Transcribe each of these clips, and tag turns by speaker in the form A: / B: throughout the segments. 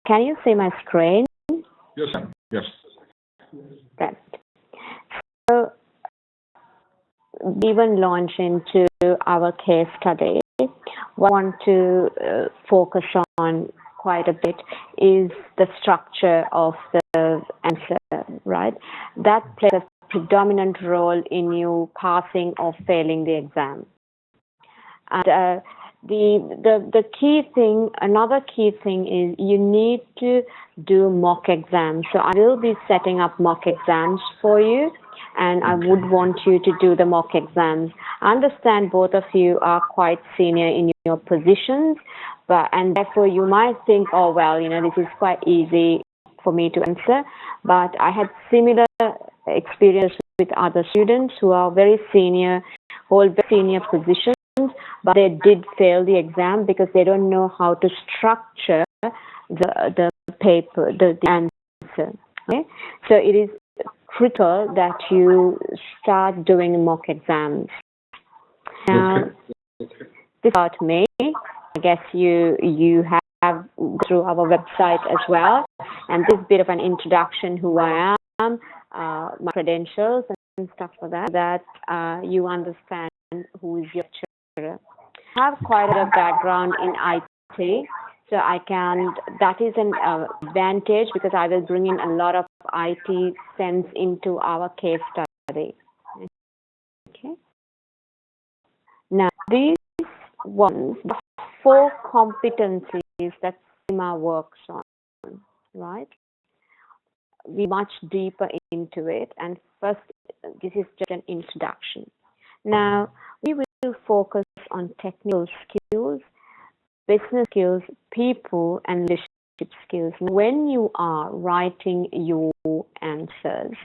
A: Can you see my screen?
B: Yes, ma'am. Yes.
A: Right. So, even launch into our case study, what I want to focus on quite a bit is the structure of the answer, right? That plays a predominant role in you passing or failing the exam. And the key thing, another key thing is you need to do mock exams. So I will be setting up mock exams for you, and I would want you to do the mock exams. I understand both of you are quite senior in your positions, and therefore you might think, oh, well, this is quite easy for me to answer. But I had similar experience with other students who are very senior, hold very senior positions, but they did fail the exam because they don't know how to structure the paper, the answer. Okay? So it is critical that you start doing mock exams. Now, this is about me. I guess you have through our website as well, and this bit of an introduction who I am, my credentials and stuff like that you understand who is your lecturer. I have quite a background in IT, so that is an advantage because I will bring in a lot of IT sense into our case study. Okay. Now, these ones, the 4 competencies that CIMA works on, right? We're much deeper into it, and first, this is just an introduction. Now, we will focus on technical skills, business skills, people, and leadership skills. When you are writing your answers,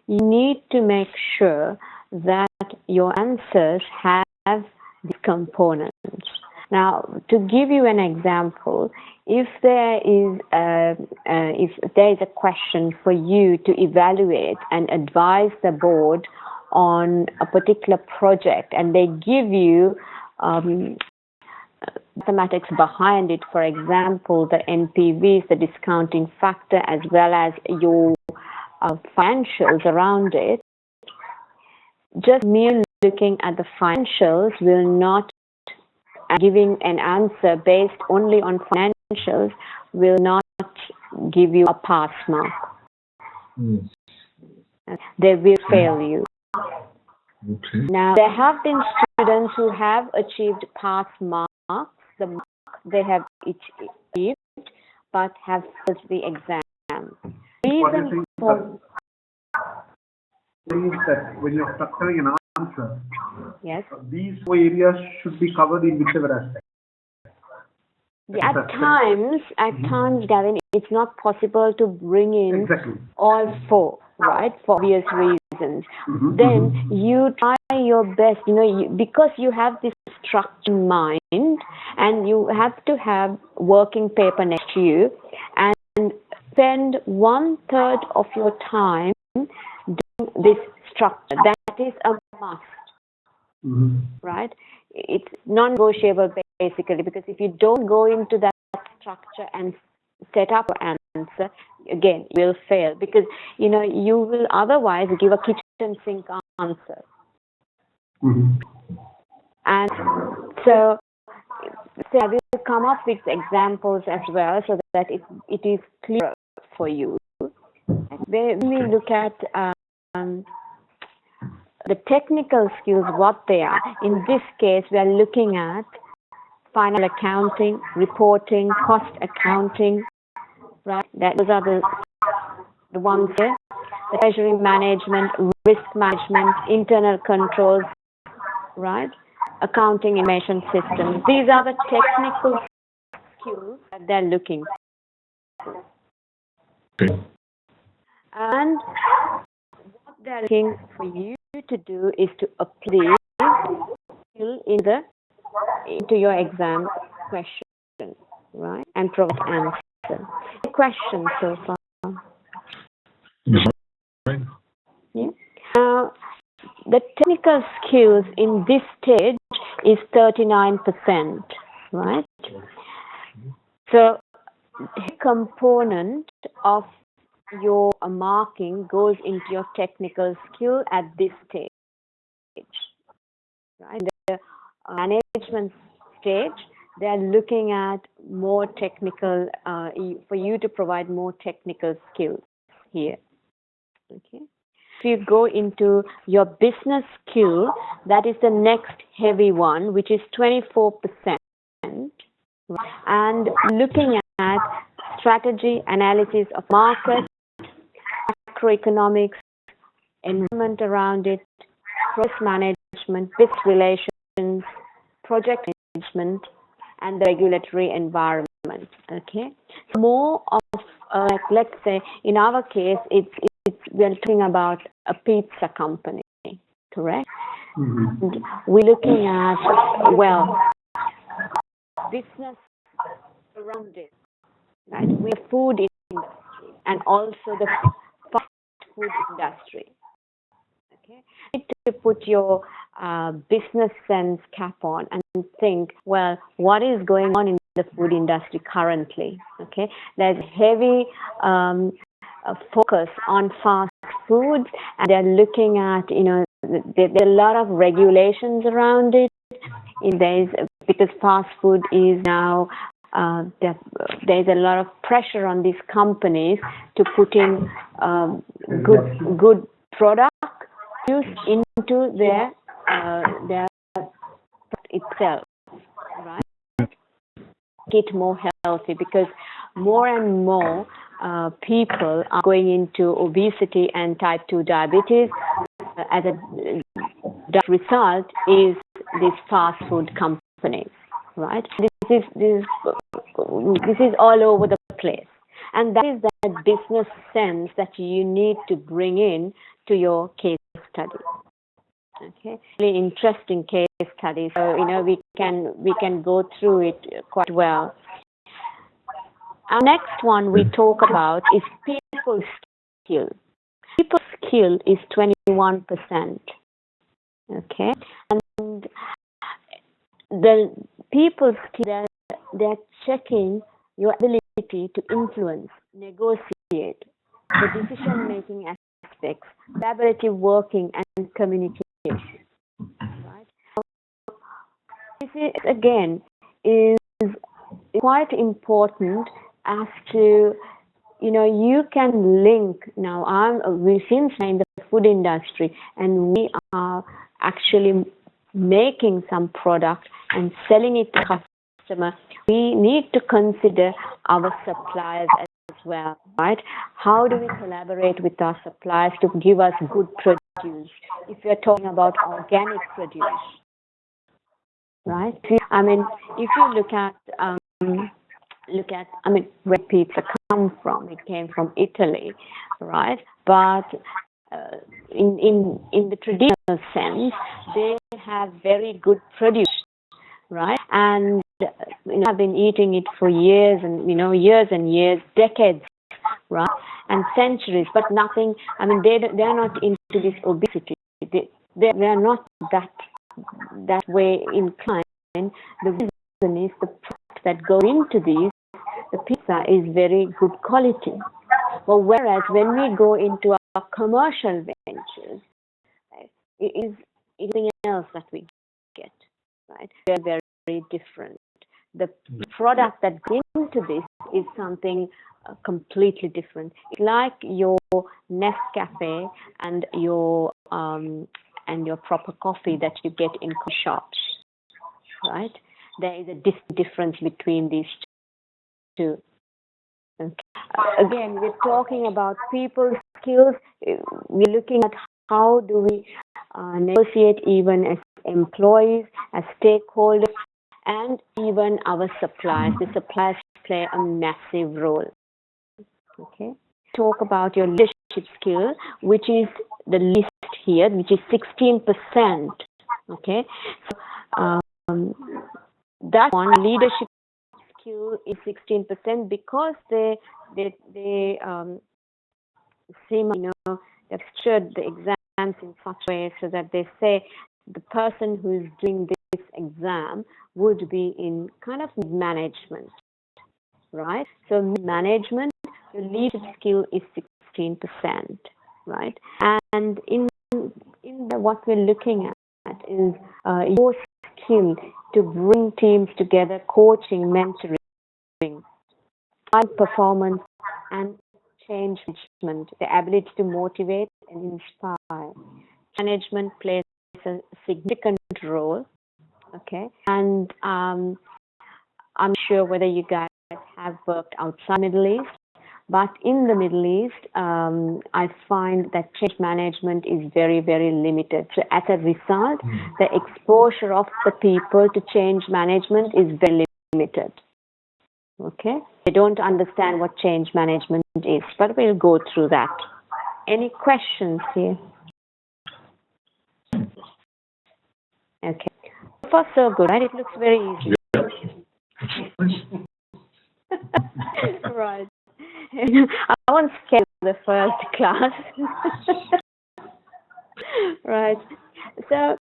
A: you need to make sure that your answers have these components. Now, to give you an example, if there is a question for you to evaluate and advise the board on a particular project, and they give you mathematics behind it, for example, the NPVs, the discounting factor, as well as your financials around it, just merely looking at the financials will not, giving an answer based only on financials will not give you a pass mark. They will fail you.
B: Okay.
A: Now, there have been students who have achieved pass marks, the mark they have achieved, but have failed the exam. Reason for
C: is that when you're structuring an answer,
A: yes,
C: these 4 areas should be covered in whichever aspect.
A: At times, Gavin, it's not possible to bring in all 4, right, for obvious reasons. Then you try your best, because you have this structure in mind, and you have to have working paper next to you, and spend 1/3 of your time doing this structure. That is a must, right? It's non-negotiable basically, because if you don't go into that structure and set up an answer, again, you will fail, because you will otherwise give a kitchen sink answer. And so I will come up with examples as well, so that it is clear for you. When we look at the technical skills, what they are, in this case, we are looking at final accounting, reporting, cost accounting, right? Those are the ones here. The treasury management, risk management, internal controls, right? Accounting information systems. These are the technical skills that they're looking for.
B: Okay.
A: And what they're looking for you to do is to apply skill into your exam question, right? And provide answer. Question so far?
B: Right.
A: Yeah. Now, the technical skills in this stage is 39%, right? So component of your marking goes into your technical skill at this stage, right? The management stage, they are looking at more technical, for you to provide more technical skills here. Okay. If you go into your business skill, that is the next heavy one, which is 24%. And looking at strategy, analysis of market, macroeconomics, environment around it, process management, business relations, project management, and the regulatory environment. Okay, so more of like, let's say in our case, we're talking about a pizza company, correct?
C: Mm-hmm.
A: And we're looking at, well, business around it, right? We're food industry and also the fast food industry. Okay, you need to put your business sense cap on and think, well, what is going on in the food industry currently? Okay, there's heavy focus on fast foods, and they're looking at, you know, there are a lot of regulations around it. Because fast food is now there's a lot of pressure on these companies to put in good product used into their itself, right? Make it more healthy, because more and more people are going into obesity and type 2 diabetes. As a result is these fast food companies, right? This is all over the place, and that is that business sense that you need to bring in to your case study. Okay, really interesting case study. So you know, we can go through it quite well. Our next one we talk about is people skill. People skill is 21%. Okay, and the people skill, they're checking your ability to influence, negotiate, the decision-making aspects, collaborative working, and communication. Right? This is, again, is quite important as to, you know, you can link. Now, we've seen in the food industry, and we are actually making some product and selling it to customer. We need to consider our suppliers as well, right? How do we collaborate with our suppliers to give us good produce? If you're talking about organic produce, right? I mean, if you look at where pizza come from, it came from Italy, right? But in the traditional sense, they have very good produce, right? And have been eating it for years and years, decades, right? And centuries, but nothing. I mean, they're not into this obesity. They're not that way inclined. The reason is the product that go into these. The pizza is very good quality. But whereas when we go into our commercial ventures, right, it is anything else that we get, right? They're very, very different. The product that goes into this is something completely different. It's like your Nescafe and your proper coffee that you get in coffee shops, right? There is a difference between these two. Okay. Again, we're talking about people skills. We're looking at how do we negotiate even as employees, as stakeholders, and even our suppliers. The suppliers play a massive role. Okay. Talk about your leadership skill, which is the list here, which is 16%. Okay. So, that one, leadership skill, is 16% because they seem, they've structured the exams in such a way so that they say the person who is doing this exam would be in kind of management, right? So management, your leadership skill is 16%, right? And what we're looking at is your skill to bring teams together, coaching, mentoring, high performance, and change management, the ability to motivate and inspire. Management plays a significant role, okay? And I'm sure whether you guys have worked outside Middle East, but in the Middle East, I find that change management is very, very limited. So as a result, the exposure of the people to change management is very limited. Okay? They don't understand what change management is, but we'll go through that. Any questions here? Okay. So far, so good, right? It looks very easy. Right. I won't skip the first class. Right. So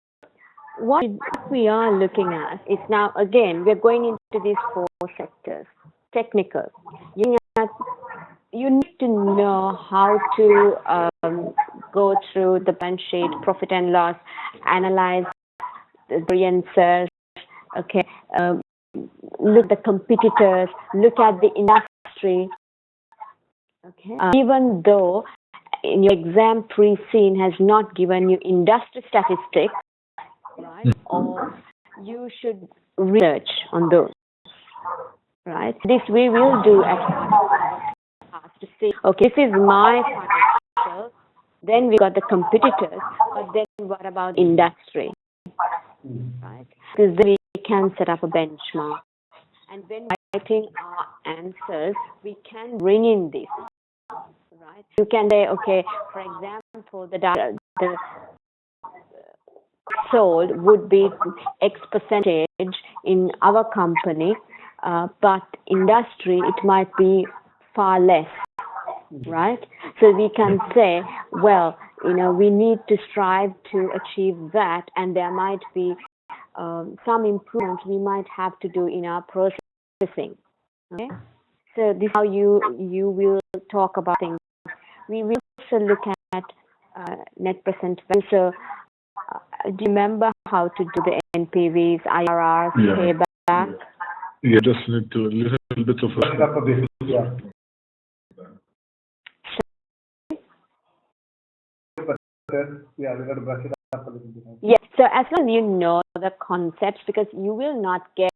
A: what we are looking at is now, again, we're going into these 4 sectors. Technical. You need to know how to go through the balance sheet, profit and loss, analyze the variances, okay, look at the competitors, look at the industry. Okay. Even though in your exam pre-scene has not given you industry statistics, right? Or you should research on those, right? This we will do as part of our class to say, okay, this is my financial. Then we got the competitors, but then what about industry, right? Because then we can set up a benchmark, and when writing our answers, we can bring in this. Right? You can say, okay, for example, the sold would be X percentage in our company, but industry, it might be far less, right? So we can say, well, we need to strive to achieve that, and there might be some improvements we might have to do in our processing. Okay? So this is how you will talk about things. We will also look at net present value. So do you remember how to do the NPVs, IRRs, payback?
B: Yeah, just need to a little bit of
C: Yeah, we got to brush it up a little bit.
A: Yes, so as long as you know the concepts, because you will not get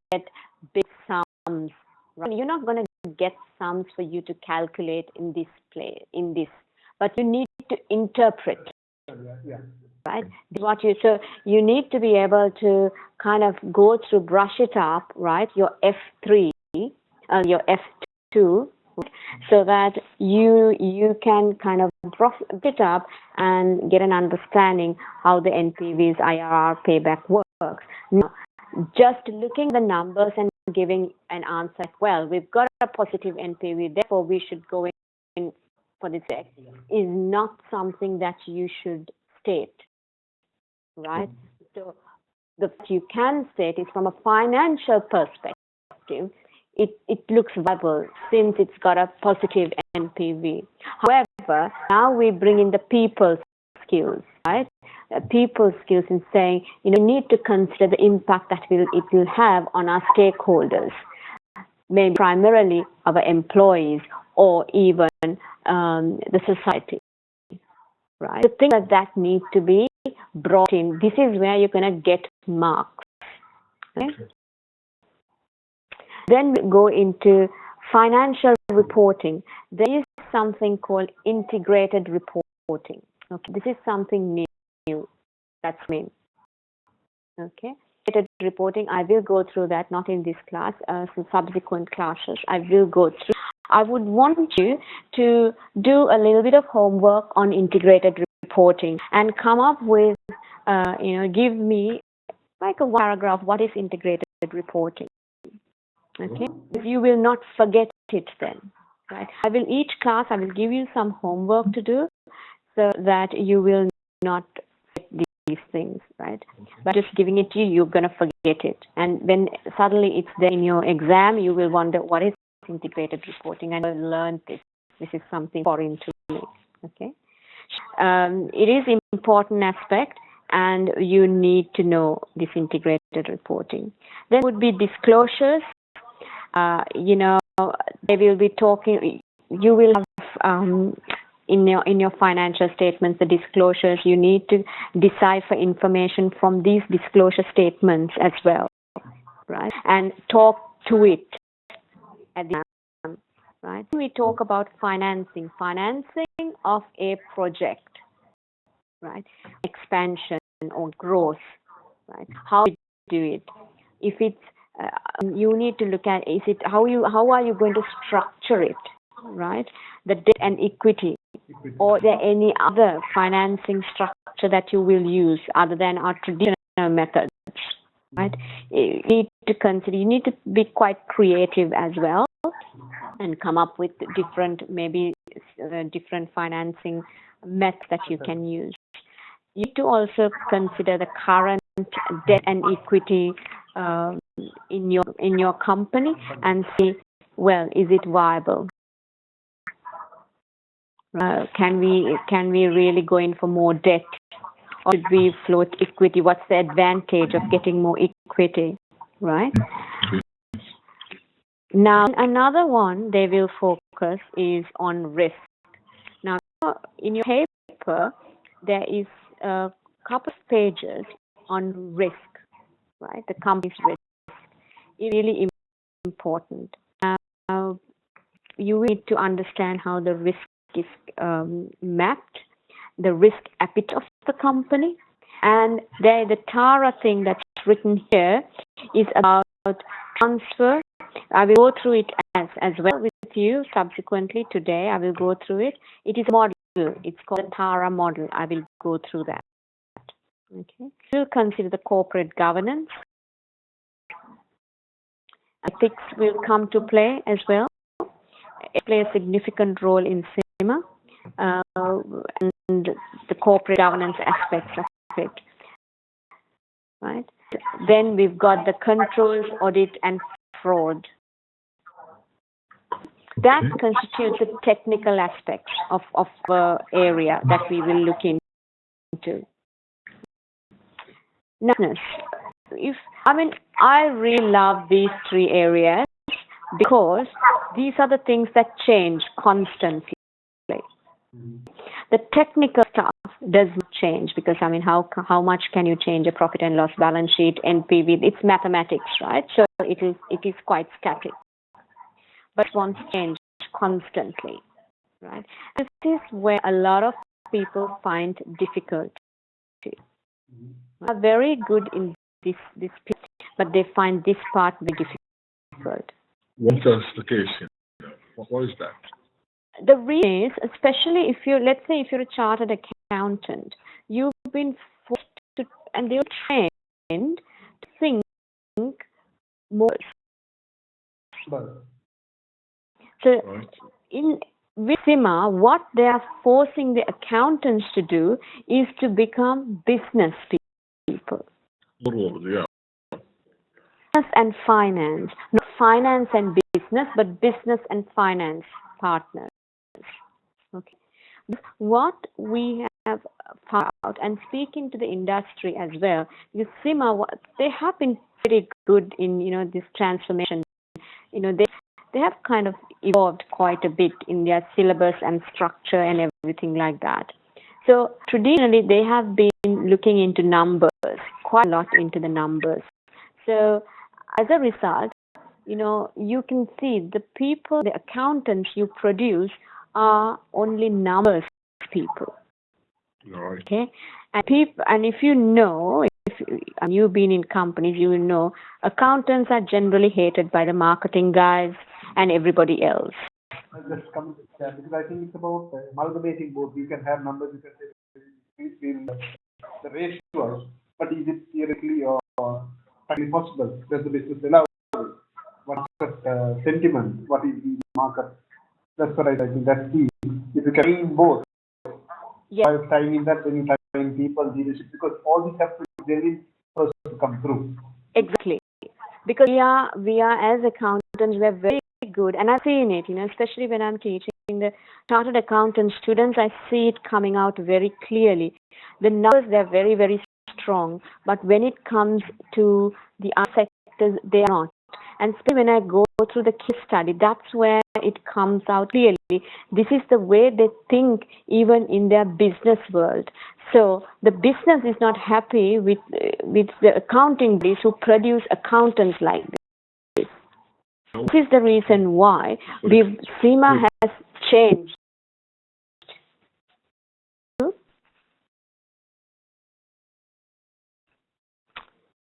A: big sums, right? You're not going to get sums for you to calculate in this, but you need to interpret.
C: Yeah.
A: Right? So you need to be able to kind of go through, brush it up, right? Your F3, your F2, so that you can kind of brush it up and get an understanding how the NPVs, IRR, payback works. Now, just looking at the numbers and giving an answer, well, we've got a positive NPV, therefore we should go in for this X, is not something that you should state. Right? So what you can state is from a financial perspective, it looks viable since it's got a positive NPV. However, now we bring in the people skills, right? People skills in saying, you need to consider the impact that it will have on our stakeholders, maybe primarily our employees or even the society, right? The things that need to be brought in. This is where you're going to get marks. Okay? Then we go into financial reporting. There is something called integrated reporting. Okay, this is something new. That's me. Okay, integrated reporting. I will go through that, not in this class. Some subsequent classes, I will go through. I would want you to do a little bit of homework on integrated reporting and come up with, give me like a paragraph. What is integrated reporting? Okay, you will not forget it then, right? Each class I will give you some homework to do so that you will not forget these things, right? But just giving it to you, you're going to forget it. And when suddenly it's there in your exam, you will wonder, what is integrated reporting. I learned this. This is something foreign to me. Okay. It is an important aspect, and you need to know this integrated reporting. Then would be disclosures. They will be talking. You will have in your financial statements the disclosures. You need to decipher information from these disclosure statements as well, right? And talk to it at the time, right? We talk about financing of a project, right? Expansion or growth, right? How do you do it? If it's you need to look at how are you going to structure it, right? The debt and equity, or is there any other financing structure that you will use other than our traditional methods, right? You need to consider. You need to be quite creative as well, and come up with different financing methods that you can use. You need to also consider the current debt and equity in your company and see, well, is it viable? Can we really go in for more debt, or should we float equity? What's the advantage of getting more equity, right? Now, another one they will focus is on risk. Now, in your paper, there is a couple of pages on risk, right? The company's risk is really important. You need to understand how the risk is mapped, the risk appetite of the company, and the TARA thing that's written here is about transfer. I will go through it as well with you subsequently today. I will go through it. It is a model. It's called the TARA model. I will go through that. Okay. We'll consider the corporate governance. Ethics will come to play as well. It plays a significant role in CIMA and the corporate governance aspects of it. Right. Then we've got the controls, audit, and fraud. That constitutes the technical aspects of area that we will look into. Now, I really love these three areas because these are the things that change constantly. The technical stuff does not change because how much can you change a profit and loss balance sheet, NPV? It's mathematics, right? So it is quite static. But wants change constantly, right? This is where a lot of people find difficulty. They are very good in this piece, but they find this part very difficult.
B: What is the case here? What is that?
A: The reason is, especially if let's say if you're a chartered accountant, you've been forced to, and they're trained to think more. So with CIMA, what they are forcing the accountants to do is to become business people.
B: Yeah.
A: Business and finance, not finance and business, but business and finance partners. Okay. What we have found out, and speaking to the industry as well, because CIMA, they have been pretty good in this transformation. They have kind of evolved quite a bit in their syllabus and structure and everything like that. So traditionally, they have been looking into numbers, quite a lot into the numbers. So as a result, you can see the accountants you produce are only numbers people.
B: Right.
A: Okay, and if you've been in companies, you will know accountants are generally hated by the marketing guys and everybody else.
C: Just come because I think it's about amalgamating both. You can have numbers, you can say the ratios, but is it theoretically or practically possible? Does the business allow? What's the sentiment? What is the market? That's what I think. That's key. If you can bring both, by tying in that, when you tie in people, leadership, because all these have to be genuine person to come through.
A: Exactly, because we are as accountants, we are very good, and I've seen it, especially when I'm teaching the chartered accountant students, I see it coming out very clearly. The numbers, they're very, very strong, but when it comes to the other sectors, they are not. And especially when I go through the case study, that's where it comes out clearly. This is the way they think even in their business world. So the business is not happy with the accounting bodies who produce accountants like this. This is the reason why SEMA has changed.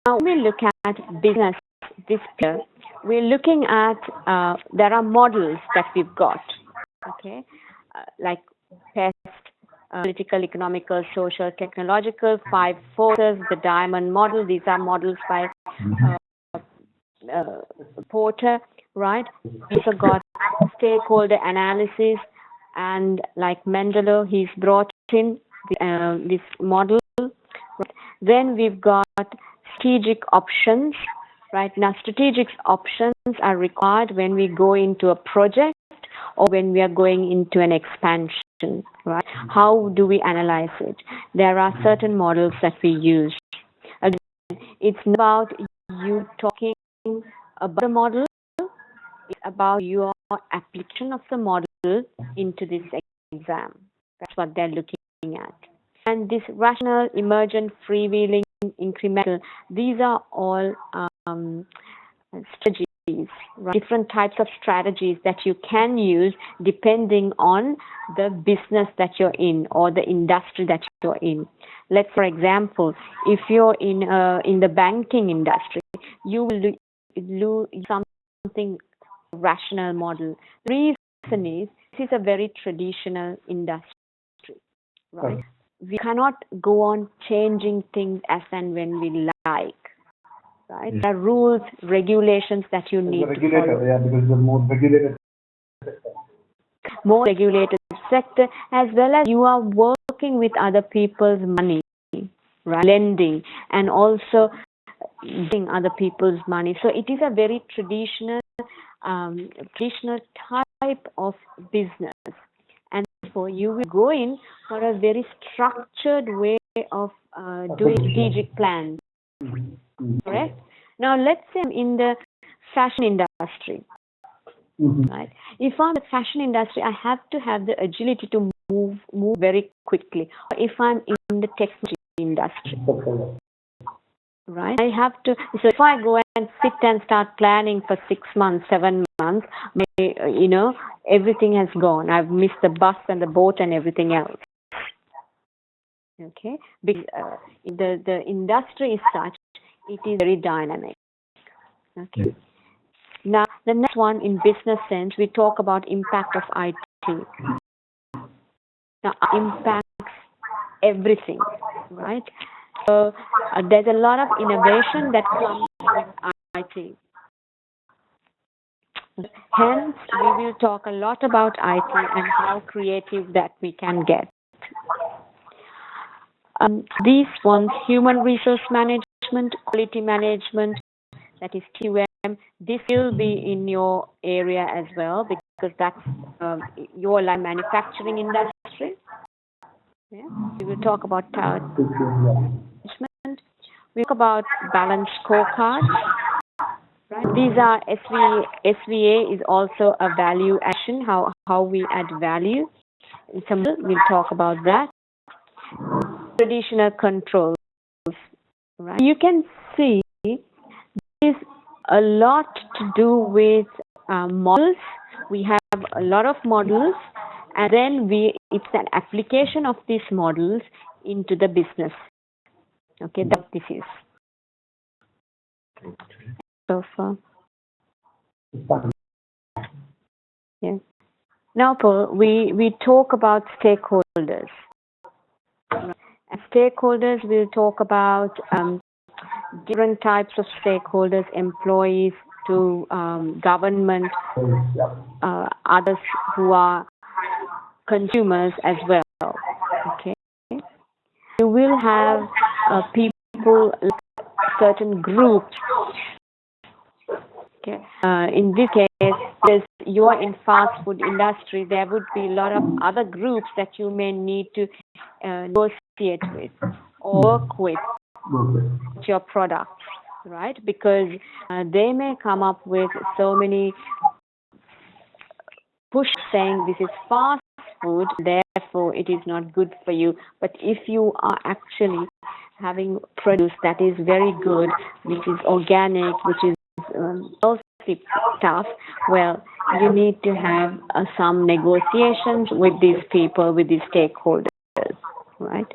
A: Now, when we look at business this year, we're looking at, there are models that we've got, okay, like PEST, political, economical, social, technological, 5 forces, the diamond model. These are models by Porter, right? We also got stakeholder analysis, and like Mendeley, he's brought in this model. Right? Then we've got strategic options. Right now, strategic options are required when we go into a project or when we are going into an expansion. Right? How do we analyze it? There are certain models that we use. Again, it's not about you talking about the model. It's about your application of the model into this exam. That's what they're looking at. And this rational, emergent, freewheeling, incremental, these are all strategies, right? Different types of strategies that you can use depending on the business that you're in or the industry that you're in. Let's, for example, if you're in the banking industry, you will do something rational model. The reason is this is a very traditional industry, right? We cannot go on changing things as and when we like, right? There are rules, regulations that you need to follow.
C: Yeah, because the more regulated
A: sector, as well as you are working with other people's money, right? Lending, and also using other people's money. So it is a very traditional type of business. And therefore, you will go in for a very structured way of doing strategic plans. Correct? Now, let's say I'm in the fashion industry. Right? If I'm in the fashion industry, I have to have the agility to move very quickly. Or if I'm in the technology industry, right? I have to. So if I go and sit and start planning for 6 months, 7 months, everything has gone. I've missed the bus and the boat and everything else. Okay, because the industry is such, it is very dynamic. Okay. Now the next one, in business sense, we talk about impact of IT. Now impacts everything, right? So there's a lot of innovation that comes with IT. Hence, we will talk a lot about IT and how creative that we can get. These ones, human resource management, quality management, that is QM, this will be in your area as well, because that's your line manufacturing industry. Yeah. We will talk about talent management. We talk about balanced scorecard. Right? These are SVA is also a value action, how we add value. We'll talk about that. Traditional controls. Right? You can see there is a lot to do with models. We have a lot of models, and then it's an application of these models into the business. Okay, that's what this is.
B: Okay.
A: So far. Yeah. Now, Paul, we talk about stakeholders. As stakeholders, we'll talk about different types of stakeholders, employees to government, others who are consumers as well. Okay. You will have people, certain groups. Okay. In this case, because you are in fast food industry, there would be a lot of other groups that you may need to negotiate with or work with your products, right? Because they may come up with so many push saying this is fast food, therefore it is not good for you. But if you are actually having produce that is very good, which is organic, which is healthy stuff, well, you need to have some negotiations with these people, with these stakeholders, right?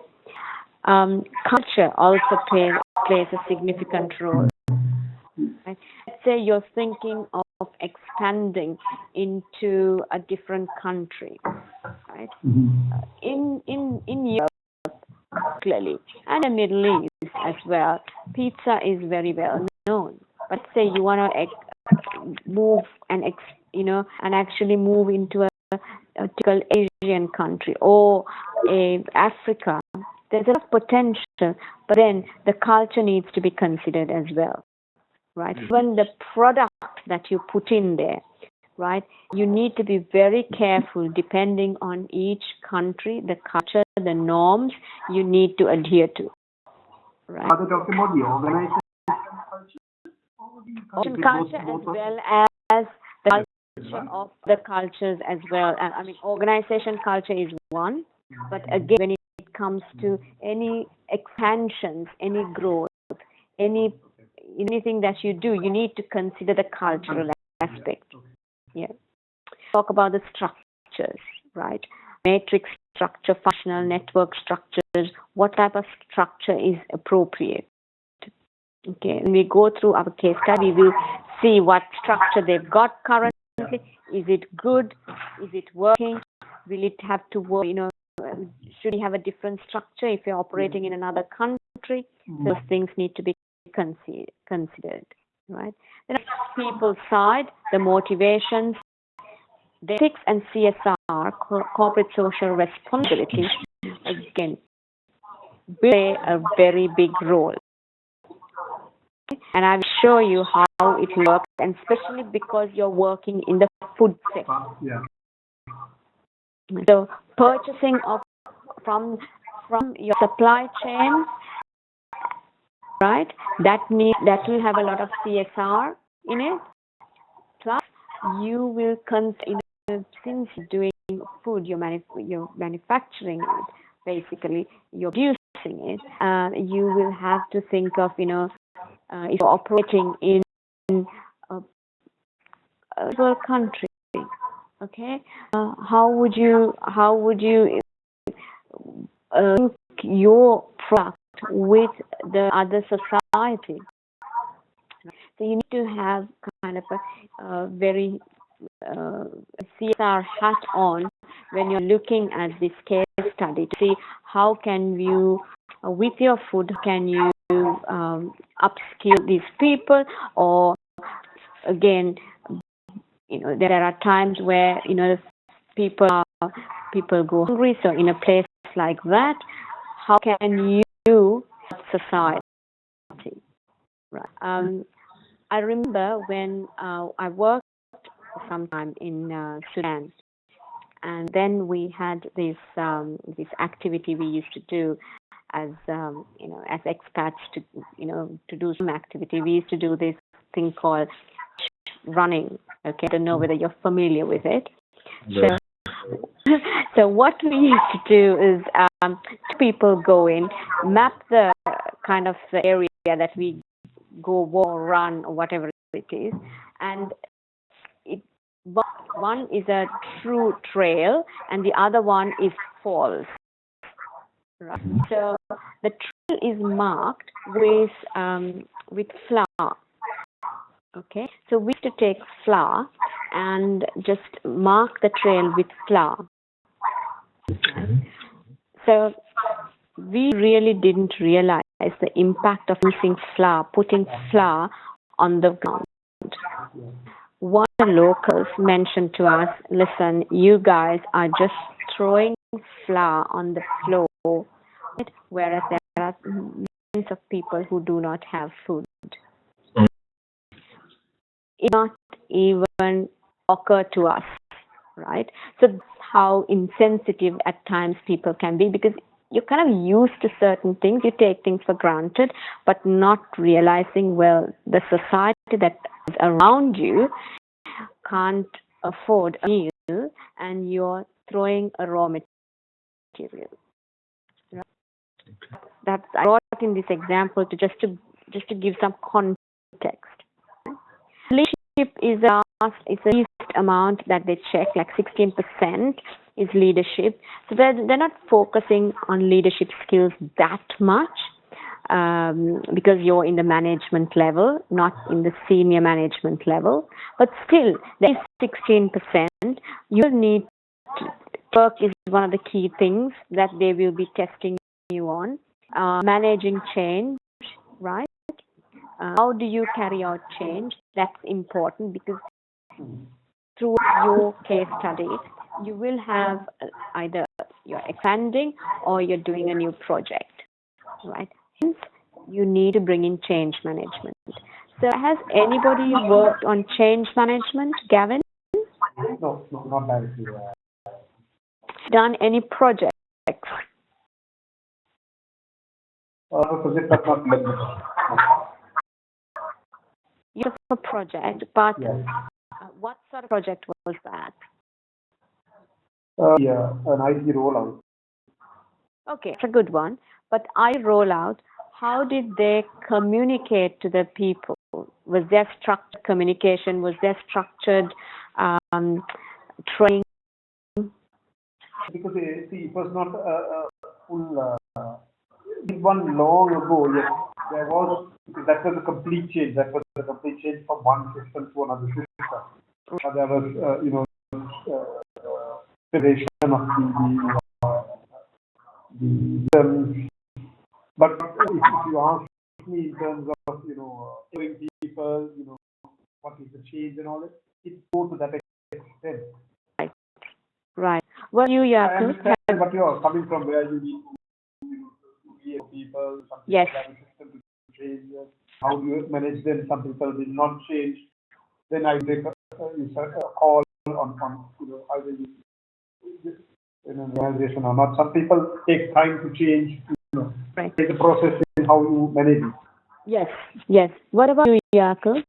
A: Culture also plays a significant role. Right? Let's say you're thinking of expanding into a different country, right? In Europe, clearly, and the Middle East as well, pizza is very well known. But let's say you want to move and actually move into a typical Asian country or Africa. There's a lot of potential, but then the culture needs to be considered as well. Right? Even the product that you put in there, right? You need to be very careful depending on each country, the culture, the norms you need to adhere to. Right?
C: Are they talking about the organization culture?
A: As well as the culture of the cultures as well. I mean, organization culture is one, but again, when it comes to any expansions, any growth, anything that you do, you need to consider the cultural aspect. Yeah. Talk about the structures, right? Matrix structure, functional network structures. What type of structure is appropriate? Okay. When we go through our case study, we will see what structure they've got currently. Is it good? Is it working? Will it have to work? Should we have a different structure if you're operating in another country? Those things need to be considered, right? Then people side, the motivations, the ethics and CSR, corporate social responsibility, again, play a very big role. And I will show you how it works, and especially because you're working in the food sector.
C: Yeah.
A: So purchasing from your supply chain, right? That will have a lot of CSR in it. Plus, you will since you're doing food, you're manufacturing it, basically, you're producing it. You will have to think of, if you're operating in a rural country, okay? How would you link your product with the other society? So you need to have kind of a very CSR hat on when you're looking at this case study to see how can you, with your food, can you upskill these people, or again, there are times where people go hungry. So in a place like that, how can you help society? Right. I remember when I worked for some time in Sudan, and then we had this activity we used to do as as expats to do some activity. We used to do this thing called running. Okay, I don't know whether you're familiar with it.
B: No.
A: So what we used to do is people go in, map the kind of the area that we go walk or run or whatever it is, and one is a true trail and the other one is false. Right. So the trail is marked with flour. Okay, so we used to take flour and just mark the trail with flour. So we really didn't realize the impact of using flour, putting flour on the ground. One of the locals mentioned to us, listen, you guys are just throwing flour on the floor, whereas there are millions of people who do not have food. it not even occur to us, right? So that's how insensitive at times people can be, because you're kind of used to certain things, you take things for granted, but not realizing, well, the society that is around you can't afford a meal and you're throwing a raw material. Right? That's I brought in this example to just to give some context. Leadership is the least amount that they check, like 16% is leadership. So they're not focusing on leadership skills that much because you're in the management level, not in the senior management level. But still, there is 16%. You need work is one of the key things that they will be testing you on. Managing change, right? How do you carry out change? That's important, because through your case studies, you will have either you're expanding or you're doing a new project, right? Hence, you need to bring in change management. So has anybody worked on change management, Gavin?
C: No, not directly.
A: Done any projects?
C: Project has not led me.
A: You have a project, but
C: Yes.
A: what sort of project was that?
C: Yeah, an IT rollout.
A: Okay, it's a good one. But I rollout, how did they communicate to the people? Was there structured communication? Was there structured training?
C: Because it was not a full. One long ago, yes, there was. That was a complete change. That was a complete change from one system to another system. There was, federation of the systems. But if you ask me in terms of, showing people, what is the change and all that, it goes to that extent.
A: Right. Well, you,
C: I
A: Yaku,
C: understand what you're coming from, where you need to be people, some people
A: yes,
C: have a system to change, how do you manage them, some people will not change. Then I take a call on either you in an organization or not. Some people take time to change,
A: right.
C: take the process in how you manage it.
A: Yes, yes. What about you, Yaku?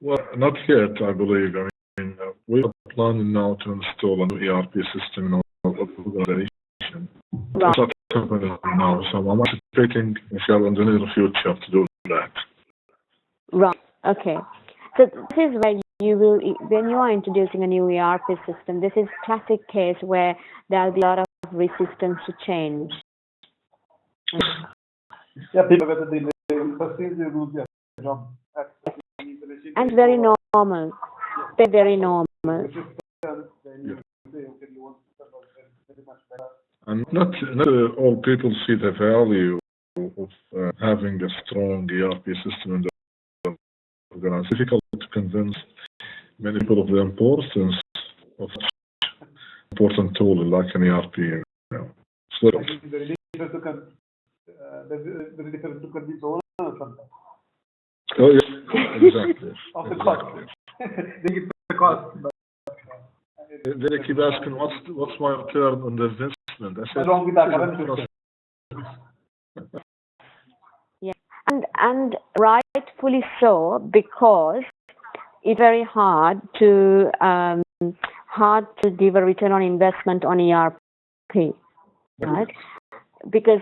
B: Well, not yet, I believe. I mean, we are planning now to install a new ERP system in our organization.
A: Right.
B: It's not happening now, so I'm anticipating in the near future to do that.
A: Right. Okay. So this is where you will, when you are introducing a new ERP system, this is classic case where there'll be a lot of resistance to change.
C: Yeah, people, whether they first thing they lose their job.
A: And very normal. Very normal.
B: And not all people see the value of having a strong ERP system in the organization. It's difficult to convince many people of the importance of such an important tool like an ERP. It's
C: very difficult to convince owners sometimes.
B: Oh, yeah, exactly.
C: Of the cost. They get the cost. But,
B: they keep asking, what's my return on the investment? I said,
C: along with our current system.
A: Yeah, and rightfully so, because it's very hard to give a return on investment on ERP, right? Because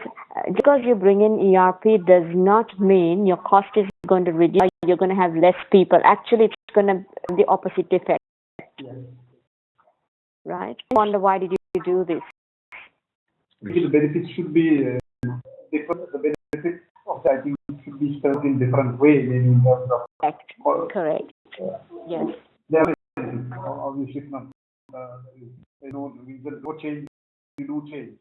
A: you bring in ERP does not mean your cost is going to reduce. You're going to have less people. Actually, it's going to have the opposite effect.
C: Yes.
A: Right? I wonder, why did you do this?
C: The benefits should be different. The benefits of the IT should be spelled in different ways, maybe in terms of.
A: Correct. Yes.
C: There are benefits. Obviously, not. No change. You do change.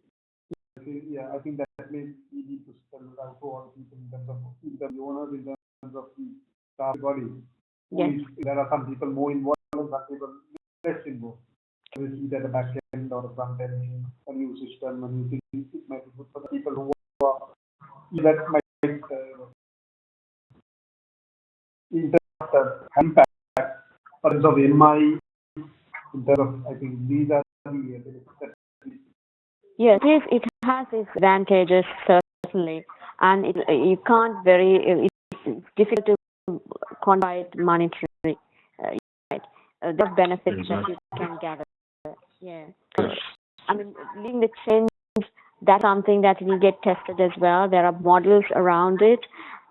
C: Yeah, I think that means we need to spell out to all people in terms of the owners, in terms of the staff body.
A: Yes.
C: There are some people more involved, some people less involved. Either the back end or the front end, a new system, a new thing, it might be good for the people who are that might in terms of impact or in terms of MI, in terms of, I think these are the benefits that
A: Yes, it has its advantages certainly, and you can't it's difficult to quantify it monetarily. Right? The benefits that you can gather. Yeah. I mean, leading the change, that's something that will get tested as well. There are models around it,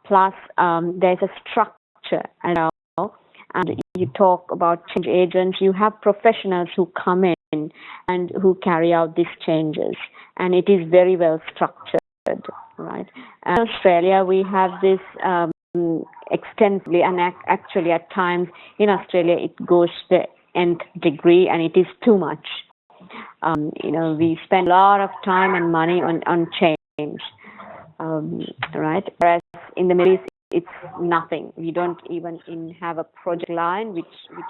A: plus there's a structure as well. And you talk about change agents, you have professionals who come in and who carry out these changes, and it is very well structured, right? And in Australia, we have this extensively, and actually at times in Australia it goes to the nth degree, and it is too much. We spend a lot of time and money on change, right? Whereas in the Middle East, it's nothing. We don't even have a project line which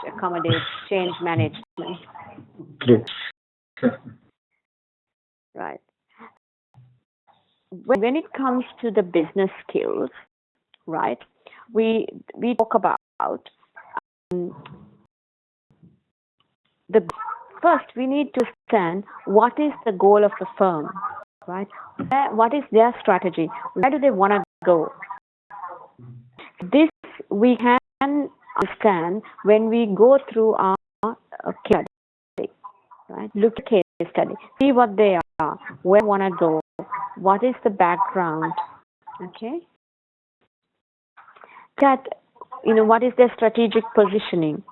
A: accommodates change management.
B: True.
A: Right. When it comes to the business skills, right? We talk about first we need to understand what is the goal of the firm, right? What is their strategy? Where do they want to go? This we can understand when we go through our case study, right? Look at case study, see what they are, where they want to go, what is the background, okay? What is their strategic positioning?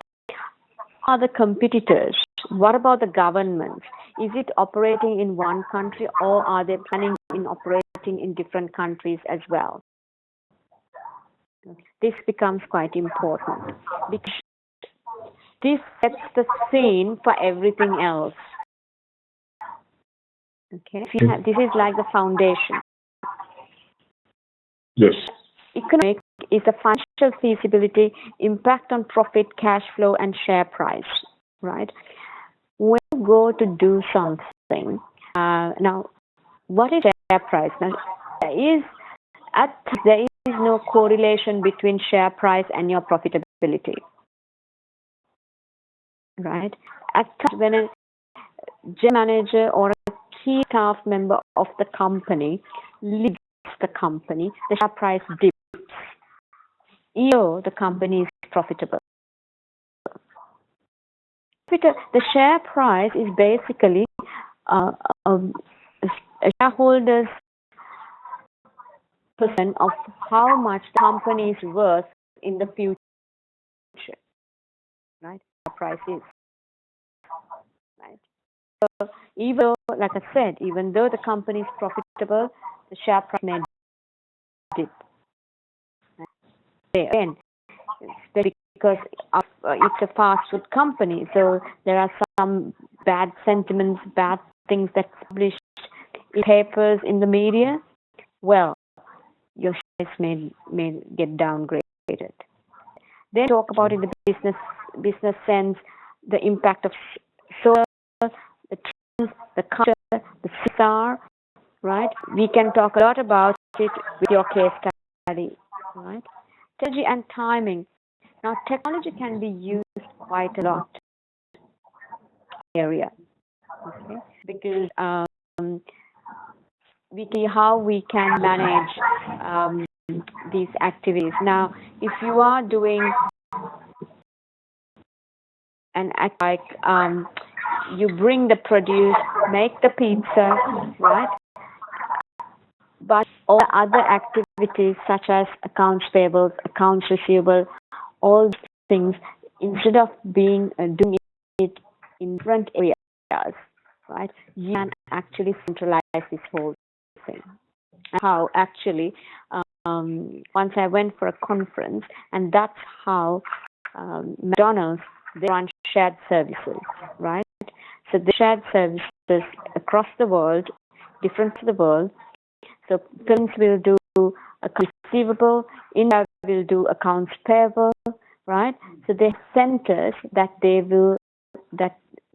A: Are the competitors? What about the government? Is it operating in one country, or are they planning in operating in different countries as well? This becomes quite important because this sets the scene for everything else. Okay, this is like the foundation.
B: Yes.
A: Economic is the financial feasibility, impact on profit, cash flow, and share price. Right? When you go to do something, now, what is share price? Now, there is no correlation between share price and your profitability. Right? At times, when a general manager or a key staff member of the company leaves the company, the share price dips, even though the company is profitable. The share price is basically a shareholder's percent of how much the company is worth in the future. Right? The price is. Right? So even though, like I said, even though the company is profitable, the share price may dip. Again, because it's a fast food company, so there are some bad sentiments, bad things that's published in papers, in the media. Well, your shares may get downgraded. Then talk about in the business sense the impact of social, the trends, the culture, the CSR. Right? We can talk a lot about it with your case study. Right? Strategy and timing. Now, technology can be used quite a lot area, okay? Because we see how we can manage these activities. Now, if you are doing an act like you bring the produce, make the pizza, right? But all other activities such as accounts payable, accounts receivable, all things, instead of doing it in different areas, right? You can actually centralize this whole thing. How actually, once I went for a conference, and that's how McDonald's, they run shared services, right? So the shared services across the world, different to the world. So Philippines will do accounts receivable, India will do accounts payable, right? So they have centers that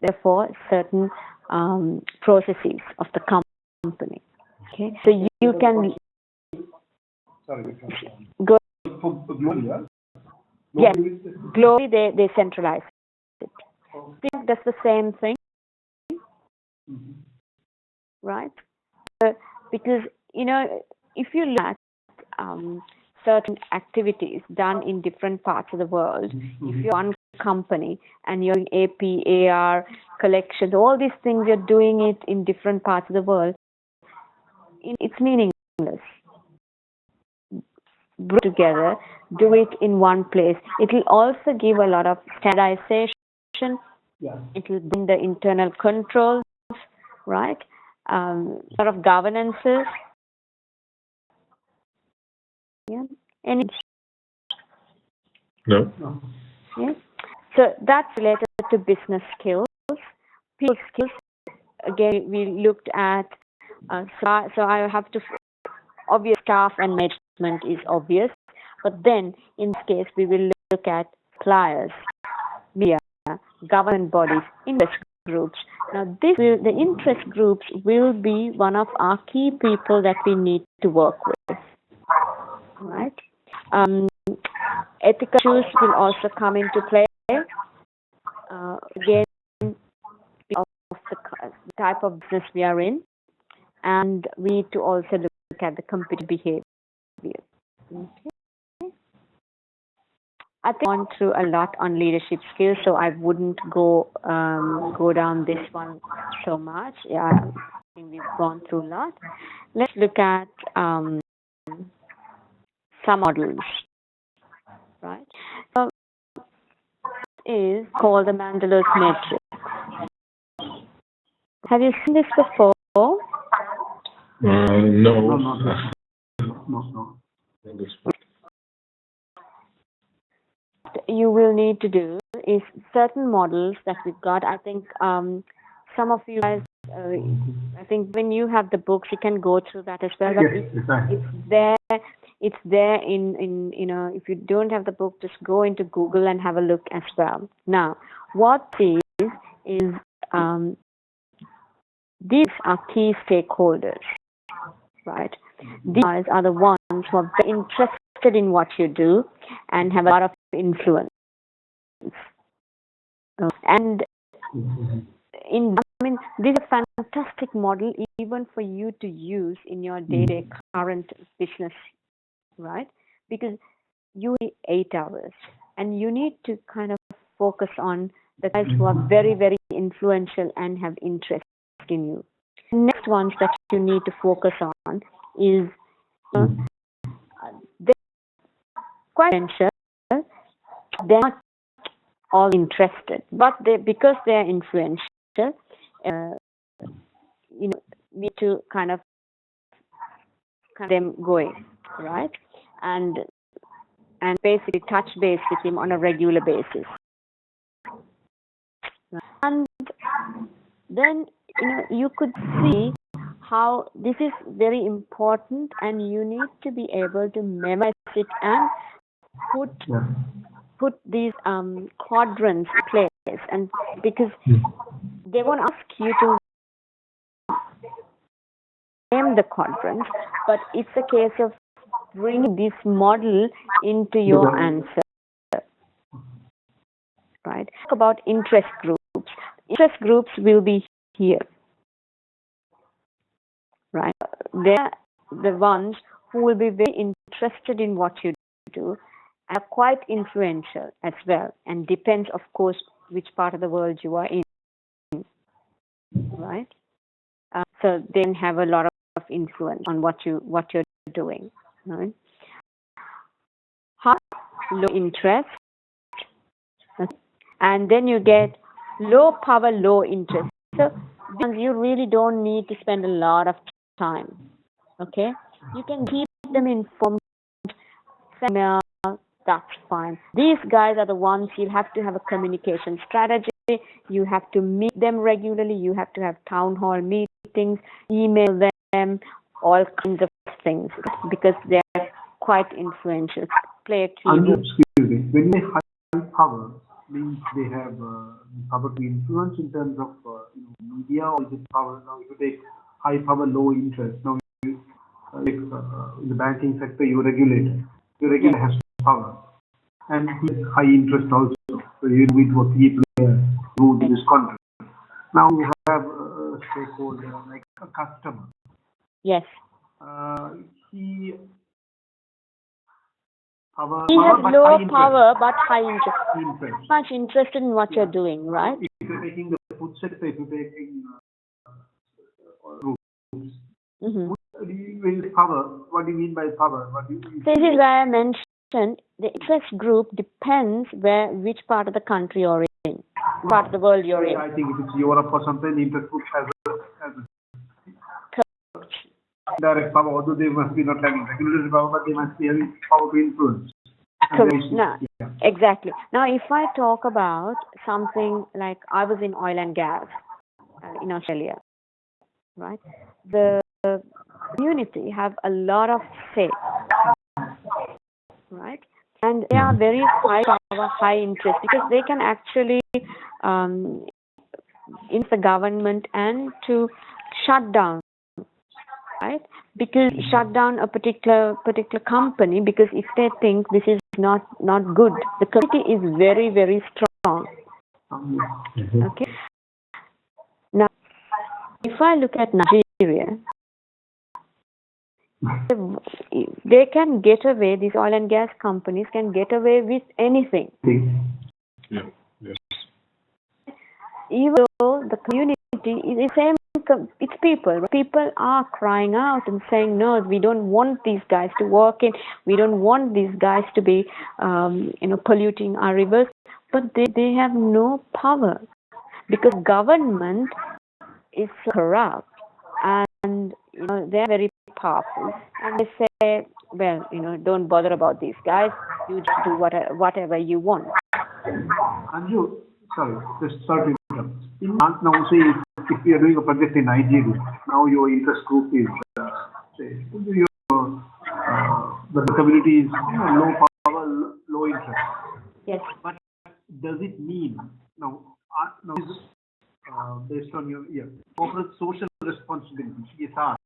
A: therefore certain processes of the company. Okay, so you can
C: sorry.
A: go.
C: For global,
A: Yes,
C: Globally,
A: globally they centralize it.
C: oh,
A: I think that's the same thing,
C: mhm.
A: right? Because, you know, if you look at certain activities done in different parts of the world, if you're one company and you're doing AP, AR, collections, all these things, you're doing it in different parts of the world, it's meaningless. Bring it together, do it in one place. It will also give a lot of standardization.
C: Yeah.
A: It will bring the internal controls, right? Sort of governances. Yeah. And
B: No.
C: No.
A: yeah. So that's related to business skills. People skills, again, we looked at, so I have to, obvious staff and management is obvious, but then in this case, we will look at suppliers, media, government bodies, interest groups. Now, the interest groups will be one of our key people that we need to work with, right? Ethical issues will also come into play. Again, of the type of business we are in, and we need to also look at the competitive behavior. Okay. I think I've gone through a lot on leadership skills, so I wouldn't go down this one so much. Yeah, I think we've gone through a lot. Let's look at some models, right? So is called the Mandela's matrix. Have you seen this before?
B: No.
C: No.
A: You will need to do is certain models that we've got. I think some of you guys, I think when you have the books, you can go through that as well. But
C: Yes, exactly.
A: it's there in you know, if you don't have the book, just go into Google and have a look as well. Now, what is these are key stakeholders, right? These guys are the ones who are very interested in what you do and have a lot of influence. And this is a fantastic model even for you to use in your day-to-day current business, right? Because you need 8 hours and you need to kind of focus on the guys who are very, very influential and have interest in you. The next ones that you need to focus on is they're quite influential. They're not all interested, but because they're influential, you know, need to kind of them going, right? And basically touch base with him on a regular basis. And then, you know, you could see how this is very important, and you need to be able to memorize it and put these quadrants in place, and because they won't ask you to name the quadrants, but it's a case of bringing this model into your answer, right? Talk about interest groups. Interest groups will be here, right? They're the ones who will be very interested in what you do, are quite influential as well, and depends, of course, which part of the world you are in, right? So they have a lot of influence on what you're doing, right? High, low interest, and then you get low power, low interest. So you really don't need to spend a lot of time. Okay, you can keep them informed. Email, that's fine. These guys are the ones you'll have to have a communication strategy. You have to meet them regularly. You have to have town hall meetings, email them, all kinds of things, because they're quite influential. Play a key role.
C: Excuse me. When they high power, means they have power to influence in terms of media, or is it power? Now, if you take high power, low interest. Now, in the banking sector, you regulate. Your regulator has power. and high interest also. So you need to a key player through this contract. Now you have a stakeholder like a customer.
A: Yes.
C: He
A: has low power but high interest. Much interested in what you're doing, right?
C: If you're taking the food sector, if you're taking groups, power. What do you mean by power?
A: This is where I mentioned the interest group depends which part of the country you're in, part of the world you're in.
C: I think if it's Europe or something, the interest group has a direct power, although they must be not having regulatory power, but they must be having power to influence.
A: Exactly. Now, if I talk about something like I was in oil and gas in Australia, right? The community have a lot of say, right? And they are very high power, high interest because they can actually in the government and to shut down, right? Because shut down a particular company because if they think this is not good, the community is very, very strong. Okay. Now, if I look at Nigeria, they can get away. These oil and gas companies can get away with anything.
B: Yeah. Yes.
A: Even though the community is the same. It's people. People are crying out and saying, no, we don't want these guys to work in. We don't want these guys to be, polluting our rivers. But they have no power because government is so corrupt and they're very powerful. And they say, well, don't bother about these guys. You just do whatever you want.
C: And you, sorry. Now, say if you are doing a project in Nigeria, now your interest group is, the community is low power, low interest.
A: Yes.
C: But does it mean now based on your corporate social responsibility, CSR?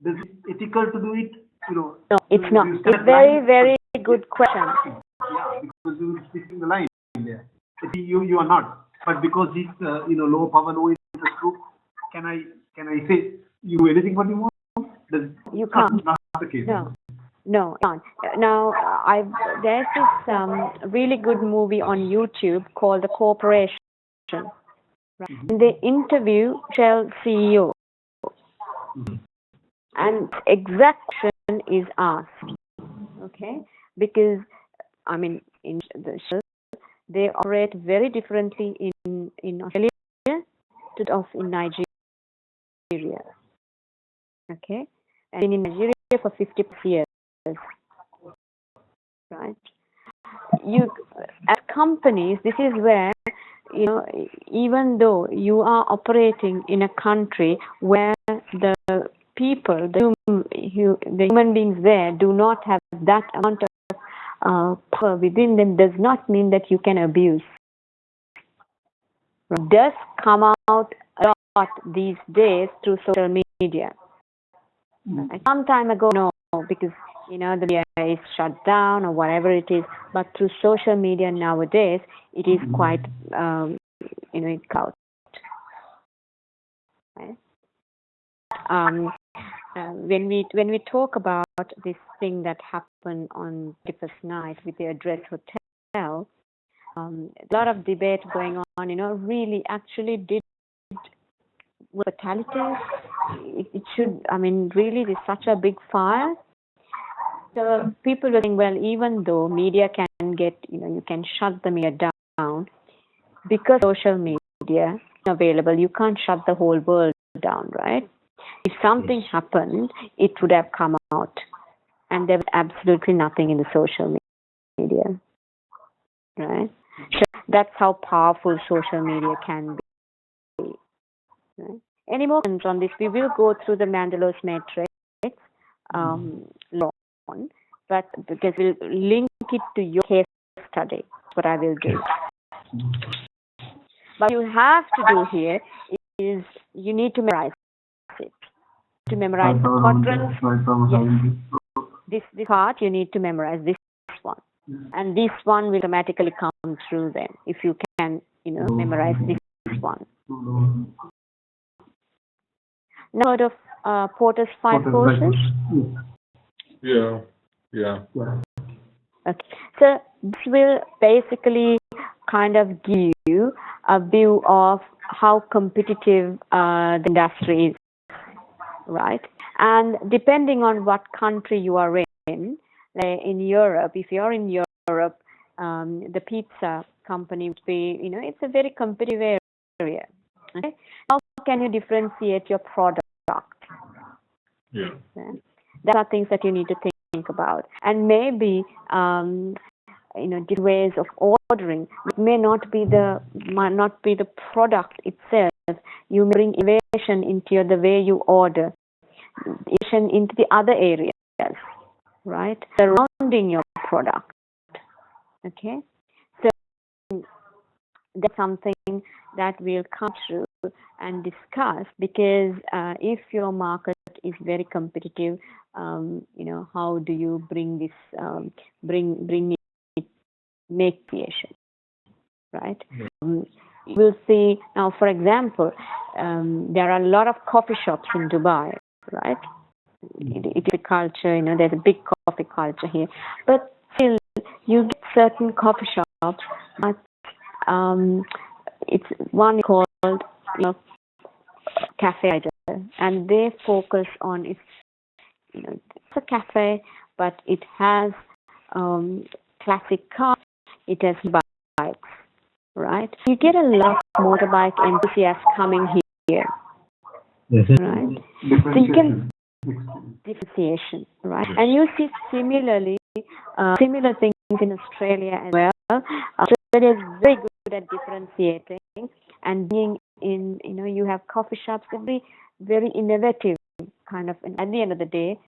C: Is it ethical to do it?
A: No, it's not. It's a very, very good question.
C: Yeah, because you're speaking the line there. You are not. But because this low power, low interest group, can I say you do anything what you want?
A: You can't.
C: Not the case.
A: No, can't. Now there's this really good movie on YouTube called The Corporation. Right? And they interview Shell CEO, and exact question is asked. Okay, because in the Shell, they operate very differently in Australia to in Nigeria. Okay, and in Nigeria for 50 years, right? As companies, this is where even though you are operating in a country where the people, the human beings there do not have that amount of power within them, does not mean that you can abuse. It does come out a lot these days through social media. Some time ago, no, because the media is shut down or whatever it is. But through social media nowadays, it is quite it's out. Right? When we talk about this thing that happened on the first night with the Address Hotel, a lot of debate going on. Really actually did fatalities. It should. Really, there's such a big fire. So people were saying, well, even though media can get, you can shut the media down because social media is available. You can't shut the whole world down, right? If something happened, it would have come out, and there was absolutely nothing in the social media, right? So that's how powerful social media can be. Right? Any more questions on this? We will go through the Mandela's matrix later on, but because we'll link it to your case study. That's what I will do. But you have to do here is you need to memorize it. To memorize the quadrants. Yes. This part you need to memorize this one. and this one will automatically come through then if you can, memorize this one. Now, heard of Porter's five courses?
B: Yeah.
A: Okay. So this will basically kind of give you a view of how competitive the industry is, right? And depending on what country you are in, like in Europe, if you're in Europe, the pizza company would be, it's a very competitive area. Okay? How can you differentiate your product?
B: Yeah.
A: There are things that you need to think about, and maybe different ways of ordering. It might not be the product itself. You may bring innovation into the way you order, innovation into the other areas, right? Surrounding your product. Okay, so that's something that we'll come through and discuss, because if your market is very competitive, how do you bring this, make creation, right? We'll see now, for example, there are a lot of coffee shops in Dubai, right? It is a culture, there's a big coffee culture here, but still you get certain coffee shops, but it's one called cafe, and they focus on it's a cafe, but it has classic cars, it has bikes, right? You get a lot of motorbike enthusiasts coming here, right? So you can differentiation, right? And you see similar things in Australia as well. Australia is very good at differentiating and being in, you have coffee shops, very innovative kind of, and at the end of the day,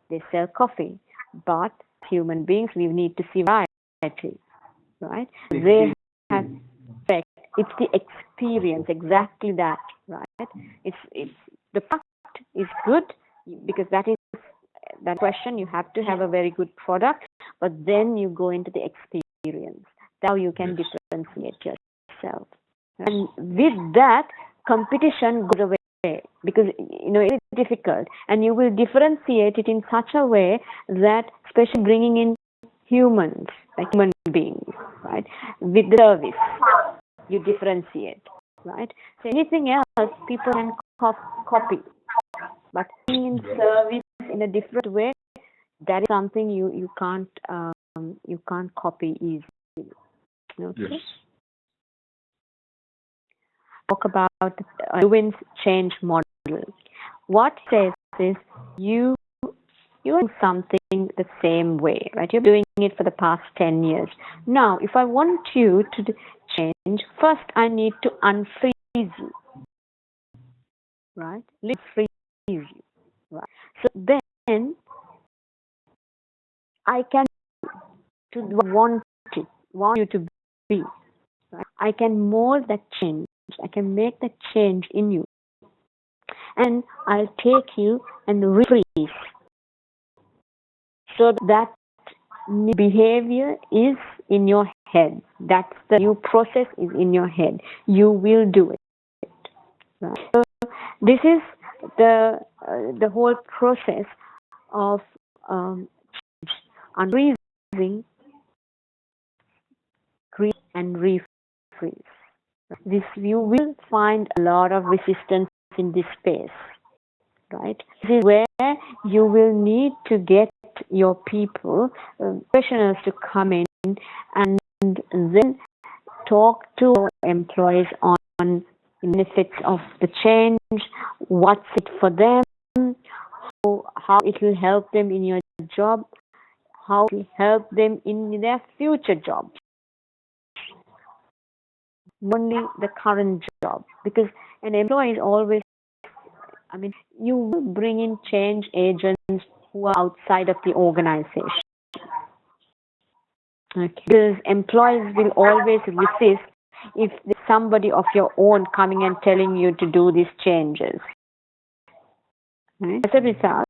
A: they sell coffee, but human beings, we need to see variety, right? They have, it's the experience, exactly that, right? It's the product is good, because that is that question. You have to have a very good product, but then you go into the experience. That's how you can differentiate yourself. And with that, competition goes away, because it's difficult, and you will differentiate it in such a way that, especially bringing in humans, like human beings, right? With the service, you differentiate, right? So anything else, people can copy, but in service in a different way, that is something you can't copy easily. Okay?
B: Yes.
A: Talk about Lewin's change model. What it says is you're doing something the same way, right? You're doing it for the past 10 years. Now, if I want you to change, first I need to unfreeze you, right? Let's freeze you, right? So then I can want you to be, right? I can mold that change. I can make that change in you, and I'll take you and refreeze, so that new behavior is in your head. That's the new process is in your head. You will do it. Right? So this is the whole process of unfreezing, create, and refreeze. This you will find a lot of resistance in this space, right? This is where you will need to get your people, professionals, to come in and then talk to employees on benefits of the change, what's it for them, how it will help them in your job, how it will help them in their future jobs. Only the current job, because an employee is always, you will bring in change agents who are outside of the organization. Okay. Because employees will always resist if there's somebody of your own coming and telling you to do these changes. Right? As a result,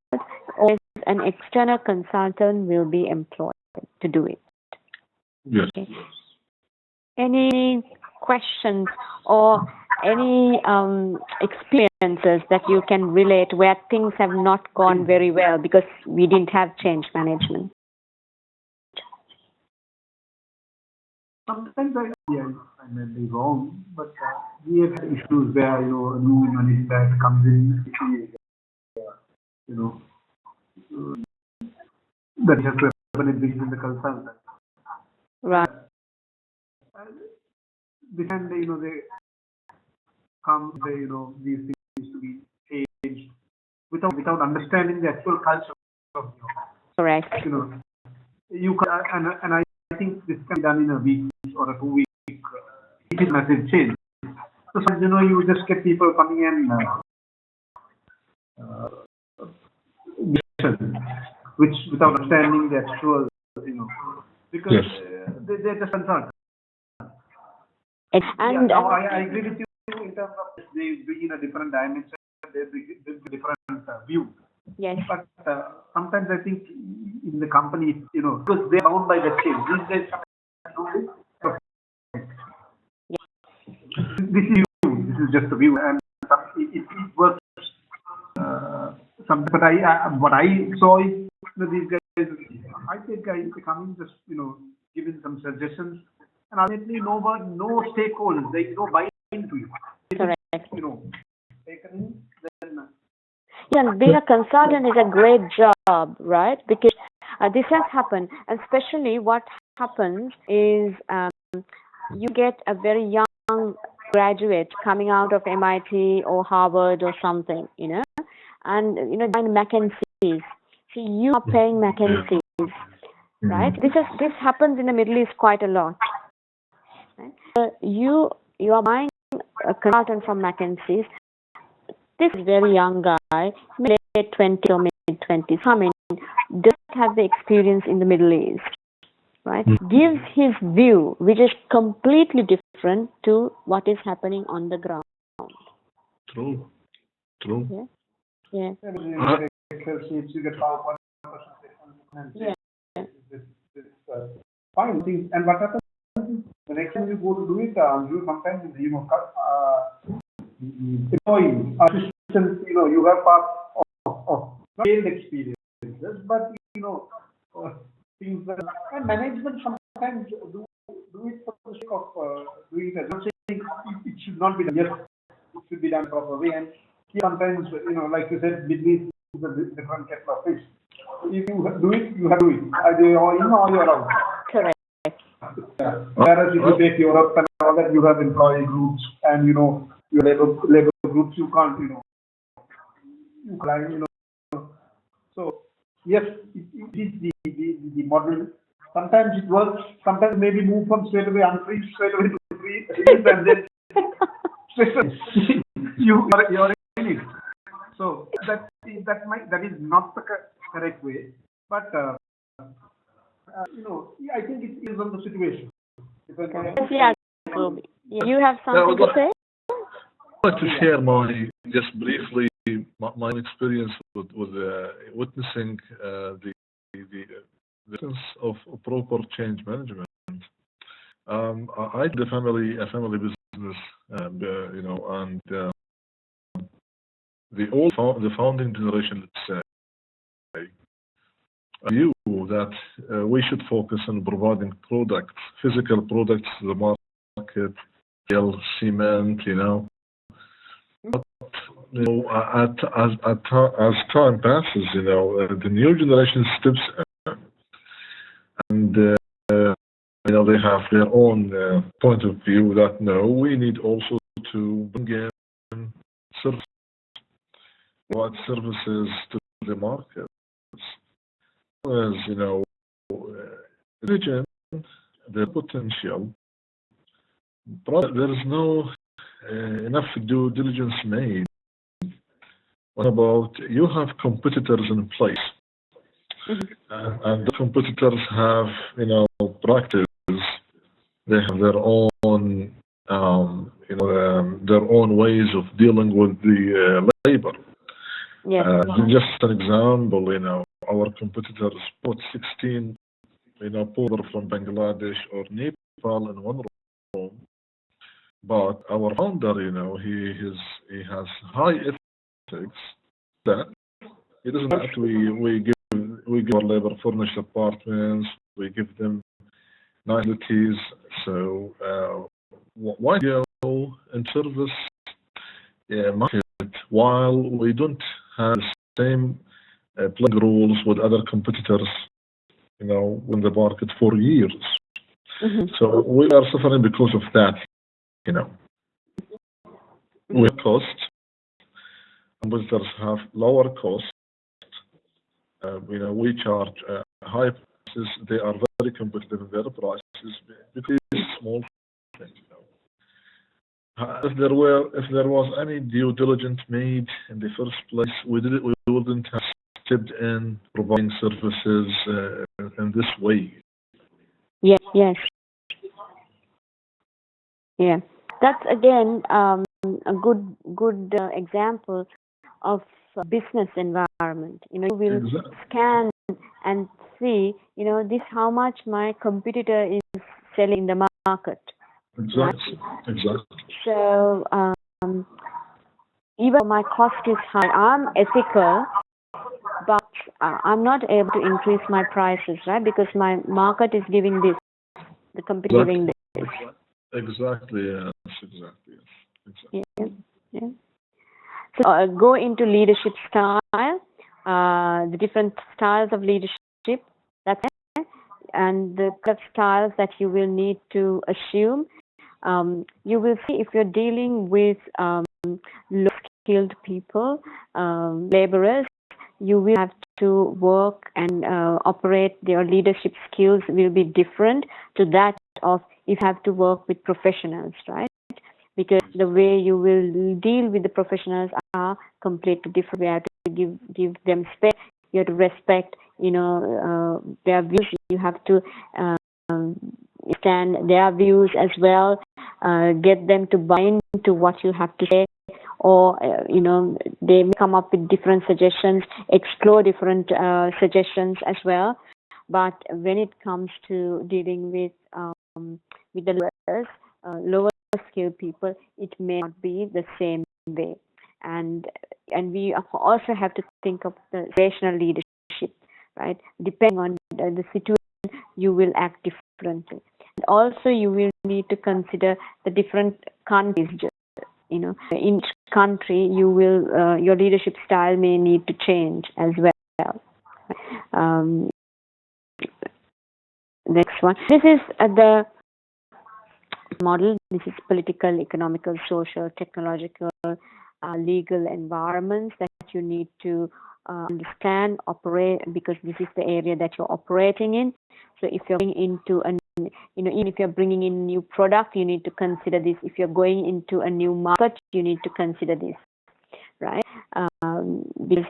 A: always an external consultant will be employed to do it.
B: Yes.
A: Okay. Any questions or any experiences that you can relate where things have not gone very well because we didn't have change management?
C: Sometimes I may be wrong, but we have had issues where, a new money that comes in, you know, that has to happen in the consultant.
A: Right.
C: Behind they come, these things to be changed without understanding the actual culture of
A: Correct.
C: you can, and I think this can be done in a week or a 2 week. It is massive change. So you just get people coming in, which without understanding the actual, because
B: Yes.
C: they're just concerned.
A: And
C: no, I agree with you in terms of they bring in a different dimension, they bring a different view.
A: yes.
C: But sometimes I think in the company, because they're bound by the change. These guys can do this. This is you. This is just a view, and it works. Sometimes, but what I saw is these guys. I think they come in just giving some suggestions, and ultimately no stakeholders. They don't buy into you.
A: Correct.
C: Taken in, then.
A: Yeah, being a consultant is a great job, right? Because this has happened, and especially what happens is you get a very young graduate coming out of MIT or Harvard or something, and join McKinsey's. So you are paying McKinsey's, right? This happens in the Middle East quite a lot. Right? So you are buying a consultant from McKinsey's. This very young guy, late 20s or mid 20s, doesn't have the experience in the Middle East, right? Gives his view, which is completely different to what is happening on the ground.
B: True.
A: Yeah.
C: Excel sheets, you get PowerPoint
A: Yeah.
C: Fine things. And what happens is the next time you go to do it, you sometimes employee assistants, you have part of not failed experiences, but things that, and management sometimes do it for the sake of doing it. I'm not saying it should not be done. Yes, it should be done proper way. And sometimes, like you said, Middle East is a different kettle of fish. If you do it, you have to do it. Either you're in or you're out.
A: Correct.
C: Yeah. Whereas if you take Europe and all that, you have employee groups and your labor groups. You can't, you climb, So yes, it is the model. Sometimes it works. Sometimes maybe move from straight away unfreeze straight away to freeze, and then straight away you're in it. So that is not the correct way. But I think it is on the situation.
A: Yeah, you have something to say?
B: I'd like to share just briefly my experience with witnessing the essence of proper change management. I did a family business, and the founding generation, let's say, knew that we should focus on providing products, physical products to the market, steel, cement, But as time passes, the new generation steps in, and they have their own point of view that no, we need also to bring in services, provide services to the market. As religion, the potential, but there is no enough due diligence made. What about you have competitors in place, and the competitors have practice. They have their own their own ways of dealing with the labor.
A: Yes.
B: Just an example, our competitors put 16 poor from Bangladesh or Nepal in one room. But our founder, he has high ethics that it doesn't matter. We give our labor furnished apartments. We give them nice utilities. So why go and service market while we don't have the same playing rules with other competitors? In the market for years. So we are suffering because of that. We have cost. Competitors have lower cost. We charge high prices. They are very competitive in their prices because it's small things. If there was any due diligence made in the first place, we wouldn't have stepped in providing services in this way.
A: Yes. Yeah. That's again a good example of business environment. You will scan and see, this how much my competitor is selling in the market.
B: Exactly.
A: So even though my cost is high, I'm ethical, but I'm not able to increase my prices, right? Because my market is giving this, the company giving this.
B: Exactly.
A: Yeah. So go into leadership style, the different styles of leadership. That's it. And the kind of styles that you will need to assume. You will see if you're dealing with low-skilled people, laborers, you will have to work and operate. Their leadership skills will be different to that of if you have to work with professionals, right? Because the way you will deal with the professionals are completely different. We have to give them space. You have to respect, their views. You have to stand their views as well. Get them to buy into what you have to say, or they may come up with different suggestions. Explore different suggestions as well. But when it comes to dealing with the lower skilled people, it may not be the same way. And we also have to think of the rational leadership, right? Depending on the situation, you will act differently. And also, you will need to consider the different countries. In each country, your leadership style may need to change as well. Next one. This is the model. This is political, economical, social, technological, legal environments that you need to understand, operate, because this is the area that you're operating in. So if you're going into even if you're bringing in a new product, you need to consider this. If you're going into a new market, you need to consider this, right? Because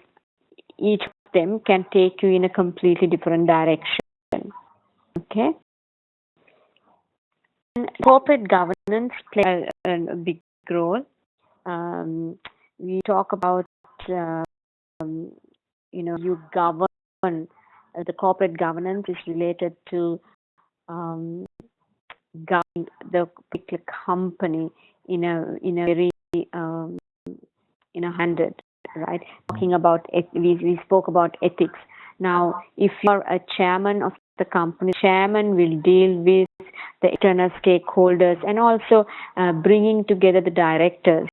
A: each of them can take you in a completely different direction. Okay. And corporate governance plays a big role. We talk about you govern. The corporate governance is related to governing the particular company in a very handed, right? Talking about we spoke about ethics. Now, if you're a chairman of the company, chairman will deal with the external stakeholders and also bringing together the directors,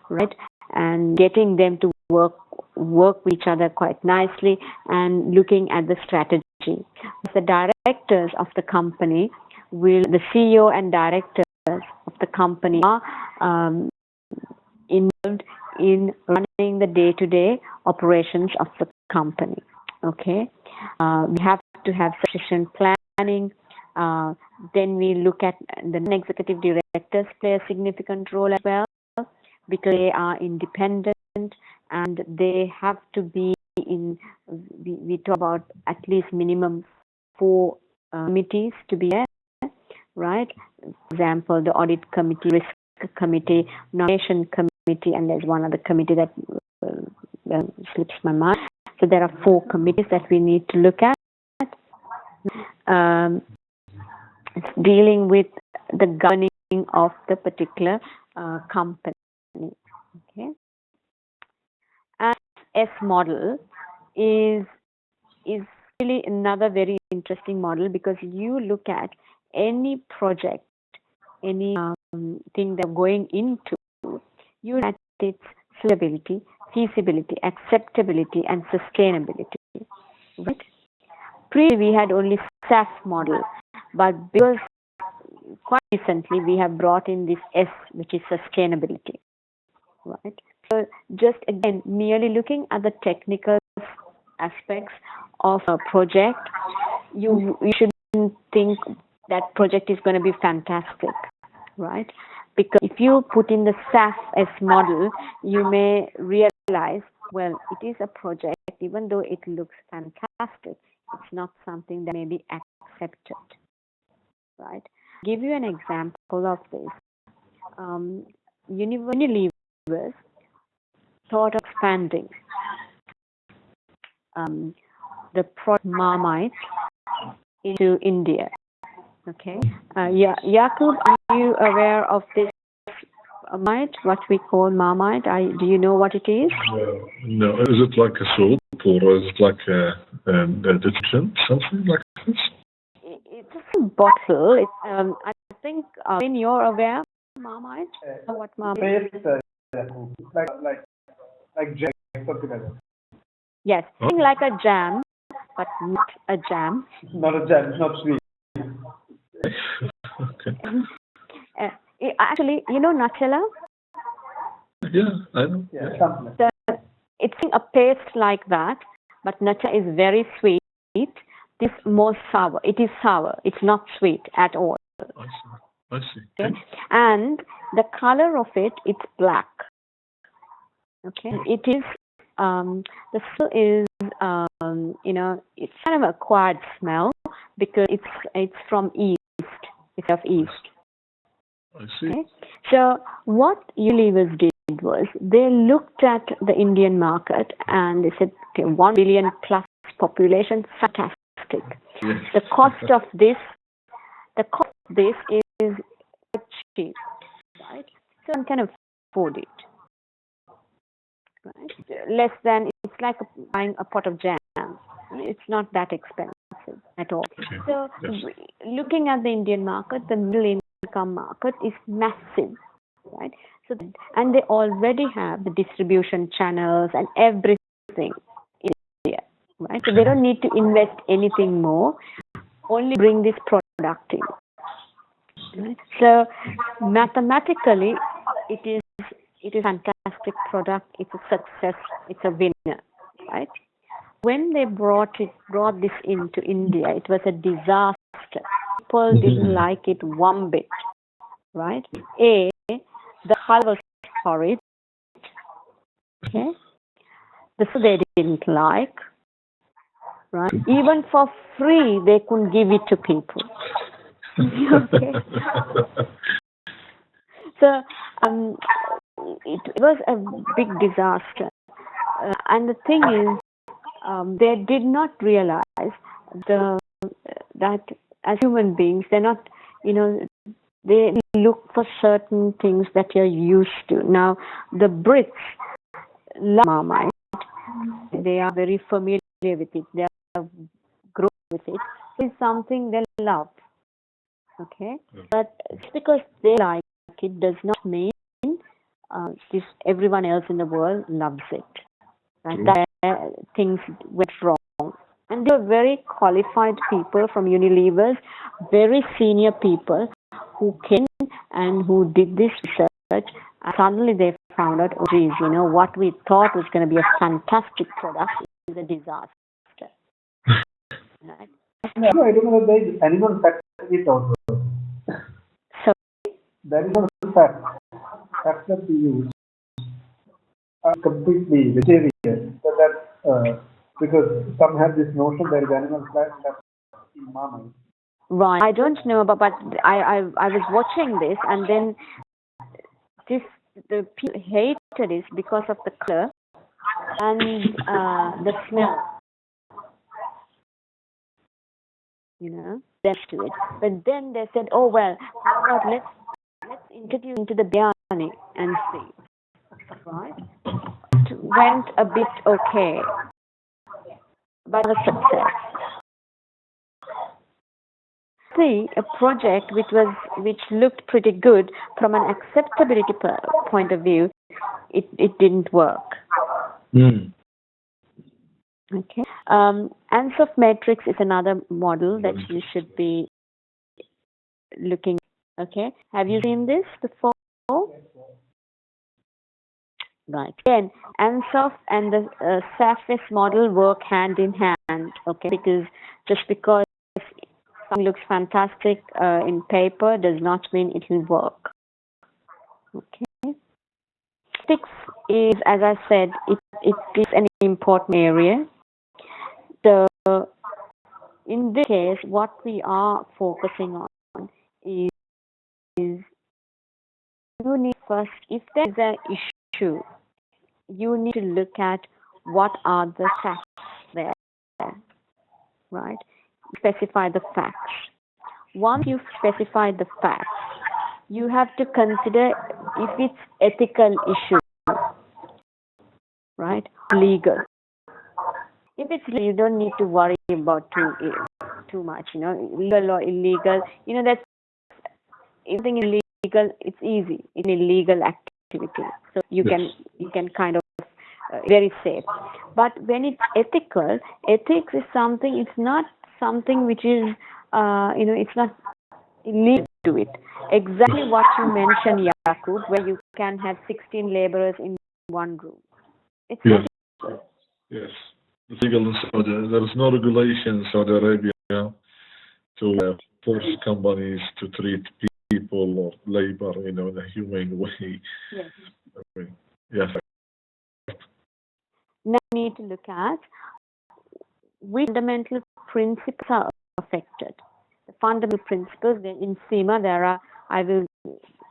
A: right, and getting them to work with each other quite nicely and looking at the strategy. The directors of the company the CEO and directors of the company are involved in running the day-to-day operations of the company. Okay, we have to have succession planning. Then we look at the non-executive directors play a significant role as well, because they are independent and they have to be in. We talk about at least minimum 4 committees to be there, right? For example, the audit committee, risk committee, nomination committee, and there's one other committee that slips my mind. So there are 4 committees that we need to look at. it's dealing with the governing of the particular company. Okay, and S model is really another very interesting model, because you look at any project, any thing they're going into, you look at its suitability, feasibility, acceptability, and sustainability. Right? Previously, we had only SAS model, but because quite recently we have brought in this S, which is sustainability. Right? So just again, merely looking at the technical aspects of a project, you shouldn't think that project is going to be fantastic, right? Because if you put in the SAS as model, you may realize, well, it is a project, even though it looks fantastic, it's not something that may be accepted, right? I'll give you an example of this. Unilever thought of expanding the product Marmite into India. Okay, Yakub, are you aware of this Marmite? What we call Marmite? Do you know what it is?
B: No, is it like a soap, or is it like a detergent, something like this?
A: It's a bottle. I think when you're aware, Marmite. What Marmite?
C: It's like jam, something like that.
A: Yes, something like a jam, but not a jam.
C: Not a jam. It's not sweet.
B: Okay.
A: Actually, you know Nutella?
B: Yeah, I know.
C: Yeah, something like that.
A: It's a paste like that, but Nutella is very sweet. This more sour. It is sour. It's not sweet at all.
B: I see.
A: Okay? And the color of it, it's black. Okay, it is. The smell is, it's kind of acquired smell, because it's from East. It's of East.
B: I see.
A: Okay? So what Unilever did was they looked at the Indian market and they said, okay, 1 billion plus population, fantastic.
B: Yes.
A: The cost of this is cheap, right? So one can afford it. Right? Less than, it's like buying a pot of jam. It's not that expensive at all.
B: Okay.
A: So
B: yes.
A: Looking at the Indian market, the middle income market is massive, right? So and they already have the distribution channels and everything in India, right? So they don't need to invest anything more, only bring this product in. Right? So mathematically, it is a fantastic product. It's a success. It's a winner, right? When they brought this into India, it was a disaster. People didn't like it one bit, right? The color was horrid. Okay, the food they didn't like, right? Even for free, they couldn't give it to people. Okay. So it was a big disaster, and the thing is, they did not realize that as human beings, they're not, they look for certain things that you're used to. Now, the Brits love Marmite. They are very familiar with it. They have grown with it. It's something they love. Okay? But just because they like it does not mean everyone else in the world loves it. Right? That things went wrong. And there were very qualified people from Unilever, very senior people who came and who did this research. And suddenly they found out, oh geez, what we thought was going to be a fantastic product is a disaster. Right?
C: No, I don't know that there is animal fat in it also.
A: So
C: there is no fat. Fat that we use are completely vegetarian. So that because some have this notion there is animal fat in Marmite.
A: Right. I don't know, but I was watching this, and then the people hated it because of the color and the smell. them to it. But then they said, oh well, how about let's introduce into the biryani and see, right? It went a bit okay, but a success. See, a project which looked pretty good from an acceptability point of view, it didn't work. Okay. Ansoff matrix is another model that you should be looking at. Okay. Have you seen this before? Right. Again, Ansoff and the surface model work hand in hand. Okay. Because something looks fantastic in paper does not mean it will work. Okay. Ethics is, as I said, it is an important area. So, in this case, what we are focusing on is you need first, if there is an issue, you need to look at what are the facts there, right? Specify the facts. Once you specify the facts, you have to consider if it's ethical issue, right? Legal. If it's legal, you don't need to worry about too much, legal or illegal. That everything is legal. It's easy. It's an illegal activity, so you can kind of very safe. But when it's ethical, ethics is something. It's not something which is it's not illegal to do it. Exactly what you mentioned, Yaqub, where you can have 16 laborers in one room. It's ethical.
B: Yes. It's legal in Saudi. There is no regulation in Saudi Arabia to force companies to treat people or labor, in a humane way.
A: Yes.
B: Yes.
A: Now we need to look at which fundamental principles are affected. The fundamental principles in SEMA, I will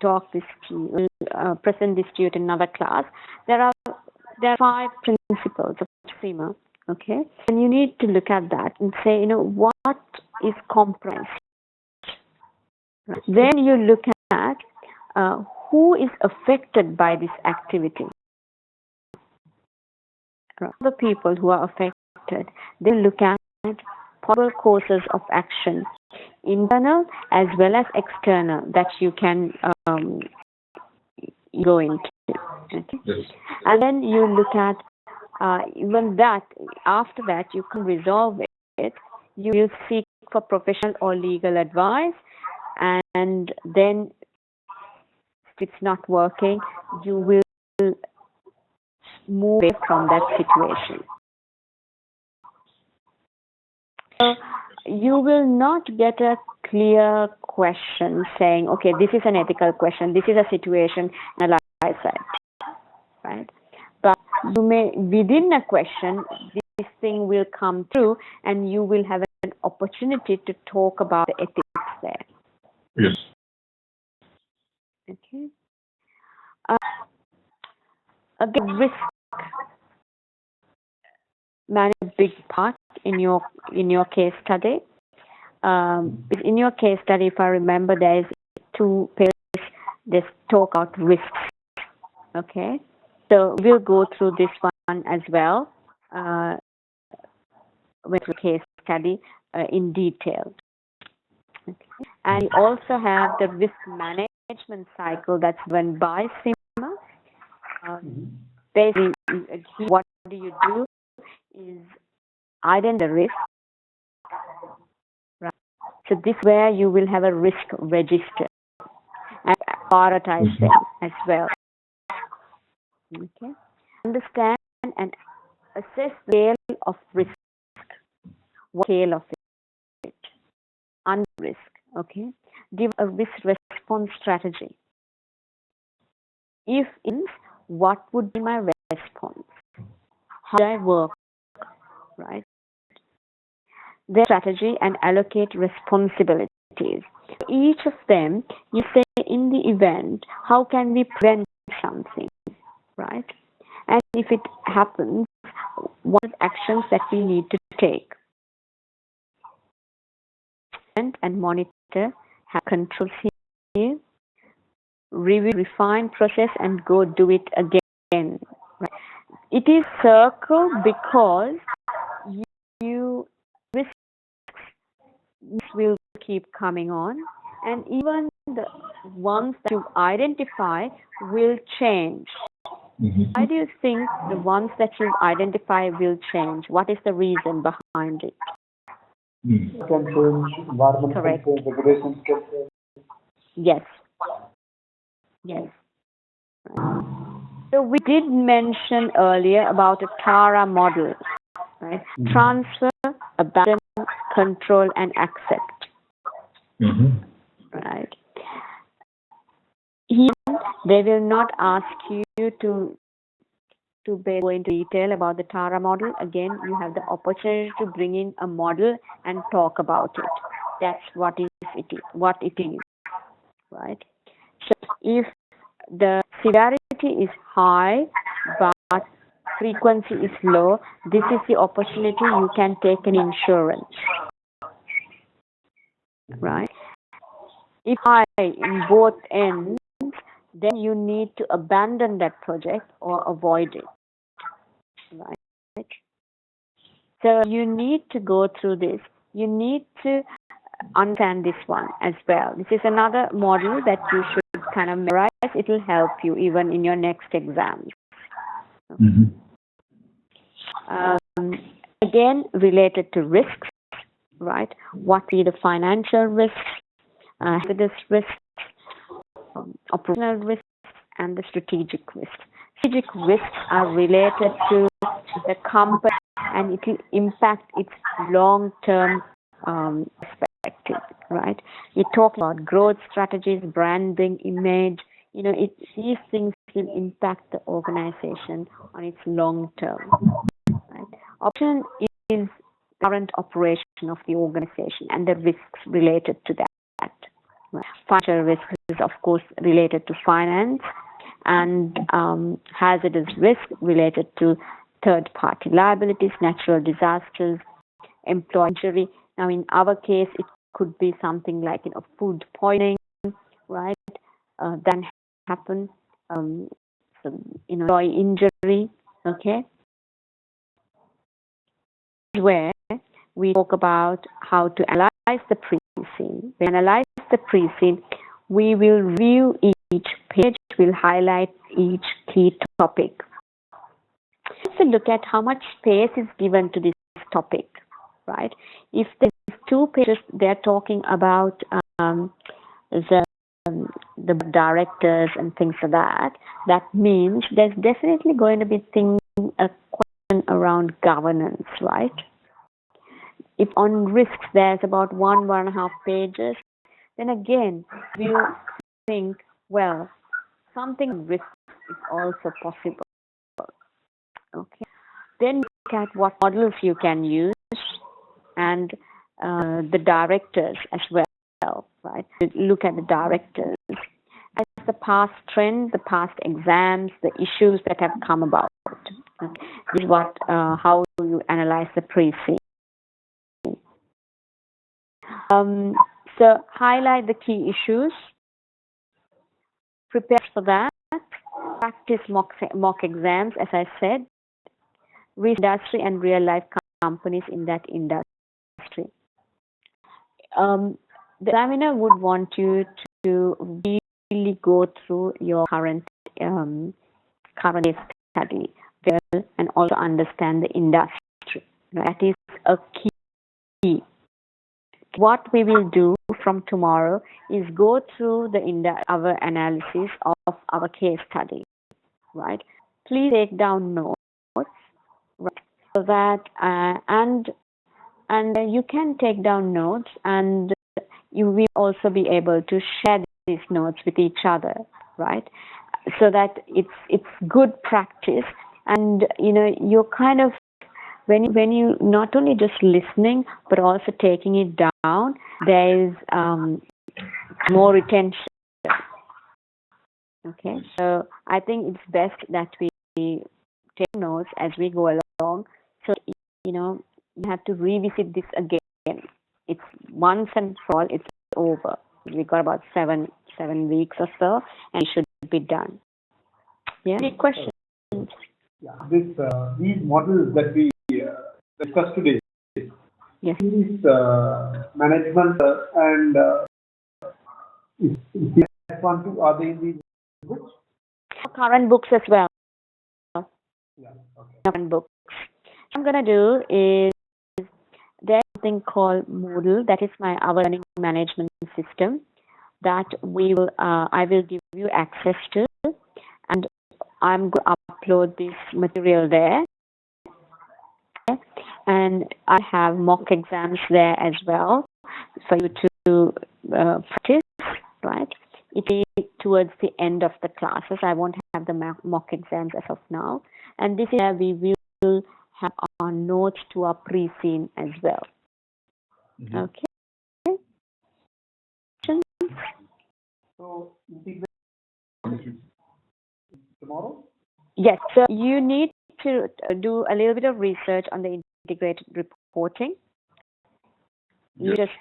A: talk this to you, present this to you in another class. There are 5 principles of SEMA. Okay, and you need to look at that and say, what is compromised. Then you look at who is affected by this activity. The people who are affected. Then look at possible causes of action, internal as well as external, that you can go into. Okay?
B: Yes.
A: And then you look at even that, after that, you can resolve it. You will seek for professional or legal advice, and then if it's not working, you will move away from that situation. So you will not get a clear question saying, okay, this is an ethical question, this is a situation, and like I said, right? But you may, within a question, this thing will come through, and you will have an opportunity to talk about the ethics there.
B: Yes.
A: Okay. Again, risk manage a big part in your case study. In your case study, if I remember, there is 2 pages that talk about risks. Okay. So we'll go through this one as well with the case study in detail. Okay. And you also have the risk management cycle that's run by SEMA. Basically, what do you do is identify the risk. Right? So this is where you will have a risk register and prioritize them as well. Okay. Understand and assess the scale of risk. What scale of it? Under risk. Okay. Give a risk response strategy. If in, what would be my response? How do I work? Right. Their strategy and allocate responsibilities. Each of them, you say in the event, how can we prevent something? Right. And if it happens, what actions that we need to take? and monitor, have controls here, review, refine, process, and go do it again. Right? It is circle because you risks will keep coming on, and even the ones that you identify will change. Why do you think the ones that you identify will change? What is the reason behind it?
C: It can change, environment
A: Correct.
C: can change, regulations can change.
A: Yes. Yes. So we did mention earlier about a TARA model, right? Transfer, abandon, control, and accept. Right. Here, they will not ask you to go into detail about the TARA model. Again, you have the opportunity to bring in a model and talk about it. That's what it is, right? So if the severity is high but frequency is low, this is the opportunity you can take an insurance, right? If high in both ends, then you need to abandon that project or avoid it, right? So you need to go through this. You need to understand this one as well. This is another model that you should kind of memorize. It will help you even in your next exam. Again, related to risks, right? What are the financial risks, hazardous risks, operational risks, and the strategic risks. Strategic risks are related to the company and it will impact its long-term perspective, right? You talk about growth strategies, branding, image. These things will impact the organization on its long term. Right? Option is current operation of the organization and the risks related to that. Right? Financial risk is, of course, related to finance, and hazardous risk related to third-party liabilities, natural disasters, employee injury. Now, in our case, it could be something like food poisoning, right? That happen. Employee injury. Okay. Where we talk about how to analyze the pre-scene. When we analyze the pre-scene, we will review each page, we'll highlight each key topic. Let's look at how much space is given to this topic, right? If there's 2 pages, they're talking about the directors and things like that. That means there's definitely going to be a question around governance, right? If on risks there's about 1.5 pages, then again we'll think, well, something risk is also possible. Okay. Then look at what models you can use and the directors as well, right? Look at the directors as the past trend, the past exams, the issues that have come about. Okay. This is how you analyze the pre-scene. So highlight the key issues, prepare for that, practice mock exams, as I said, read industry and real life companies in that industry. The examiner would want you to really go through your current case study well and also understand the industry. That is a key. What we will do from tomorrow is go through our analysis of our case study, right? Please take down notes, right? So that and you can take down notes, and you will also be able to share these notes with each other, right? So that it's good practice, and you're kind of when you not only just listening but also taking it down, there is more retention. Okay, so I think it's best that we take notes as we go along, so you have to revisit this again, it's once and for all, it's over. We got about seven weeks or so, and it should be done. Yeah. Any questions?
C: Yeah. These models that we discussed today.
A: Yes.
C: These management and is the one too, are they in these books?
A: Current books as well.
C: Yeah. Okay.
A: Current books. What I'm gonna do is there's something called Moodle. That is our learning management system that I will give you access to, and I'm going to upload this material there. And I have mock exams there as well for you to practice, right? It is towards the end of the classes. I won't have the mock exams as of now. And this is where we will have our notes to our pre-scene as well. Mm-hmm. Okay.
C: So, tomorrow?
A: Yes. So you need to do a little bit of research on the integrated reporting. You just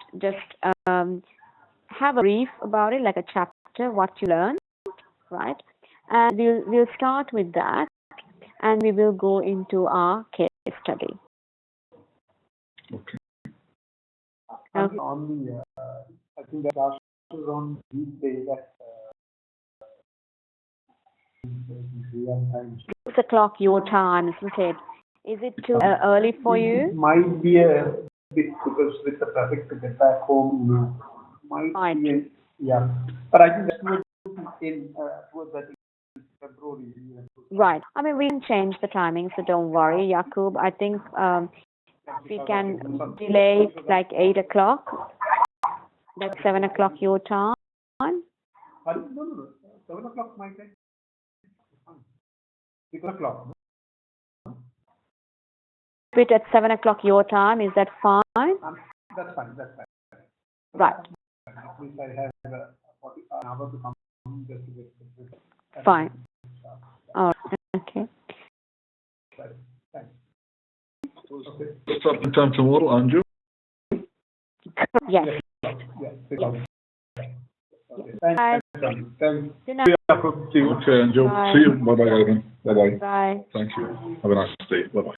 A: have a brief about it, like a chapter, what you learned, right? And we'll start with that, and we will go into our case study.
B: Okay.
C: On the, I think that class is on weekday. That
A: 6 o'clock your time, isn't it? Is it too early for you?
C: It might be a bit, because with the traffic to get back home, might be yeah. But I think that's towards that February.
A: Right. I mean, we can change the timing, so don't worry, Yakub. I think we can delay it like 8 o'clock. That's 7 o'clock your time.
C: No. 7 o'clock my time. 6 o'clock.
A: It at 7 o'clock your time. Is that fine?
C: That's fine.
A: Right.
C: At least I have an hour to come just to get
A: fine. All right. Okay.
C: Thanks.
B: Okay. What's up the time tomorrow, Anju?
A: Yes.
C: Okay. Thanks.
A: Good night.
B: Okay, Anju. See you. Bye-bye, everyone. Bye-bye.
A: Bye.
B: Thank you. Have a nice day. Bye-bye.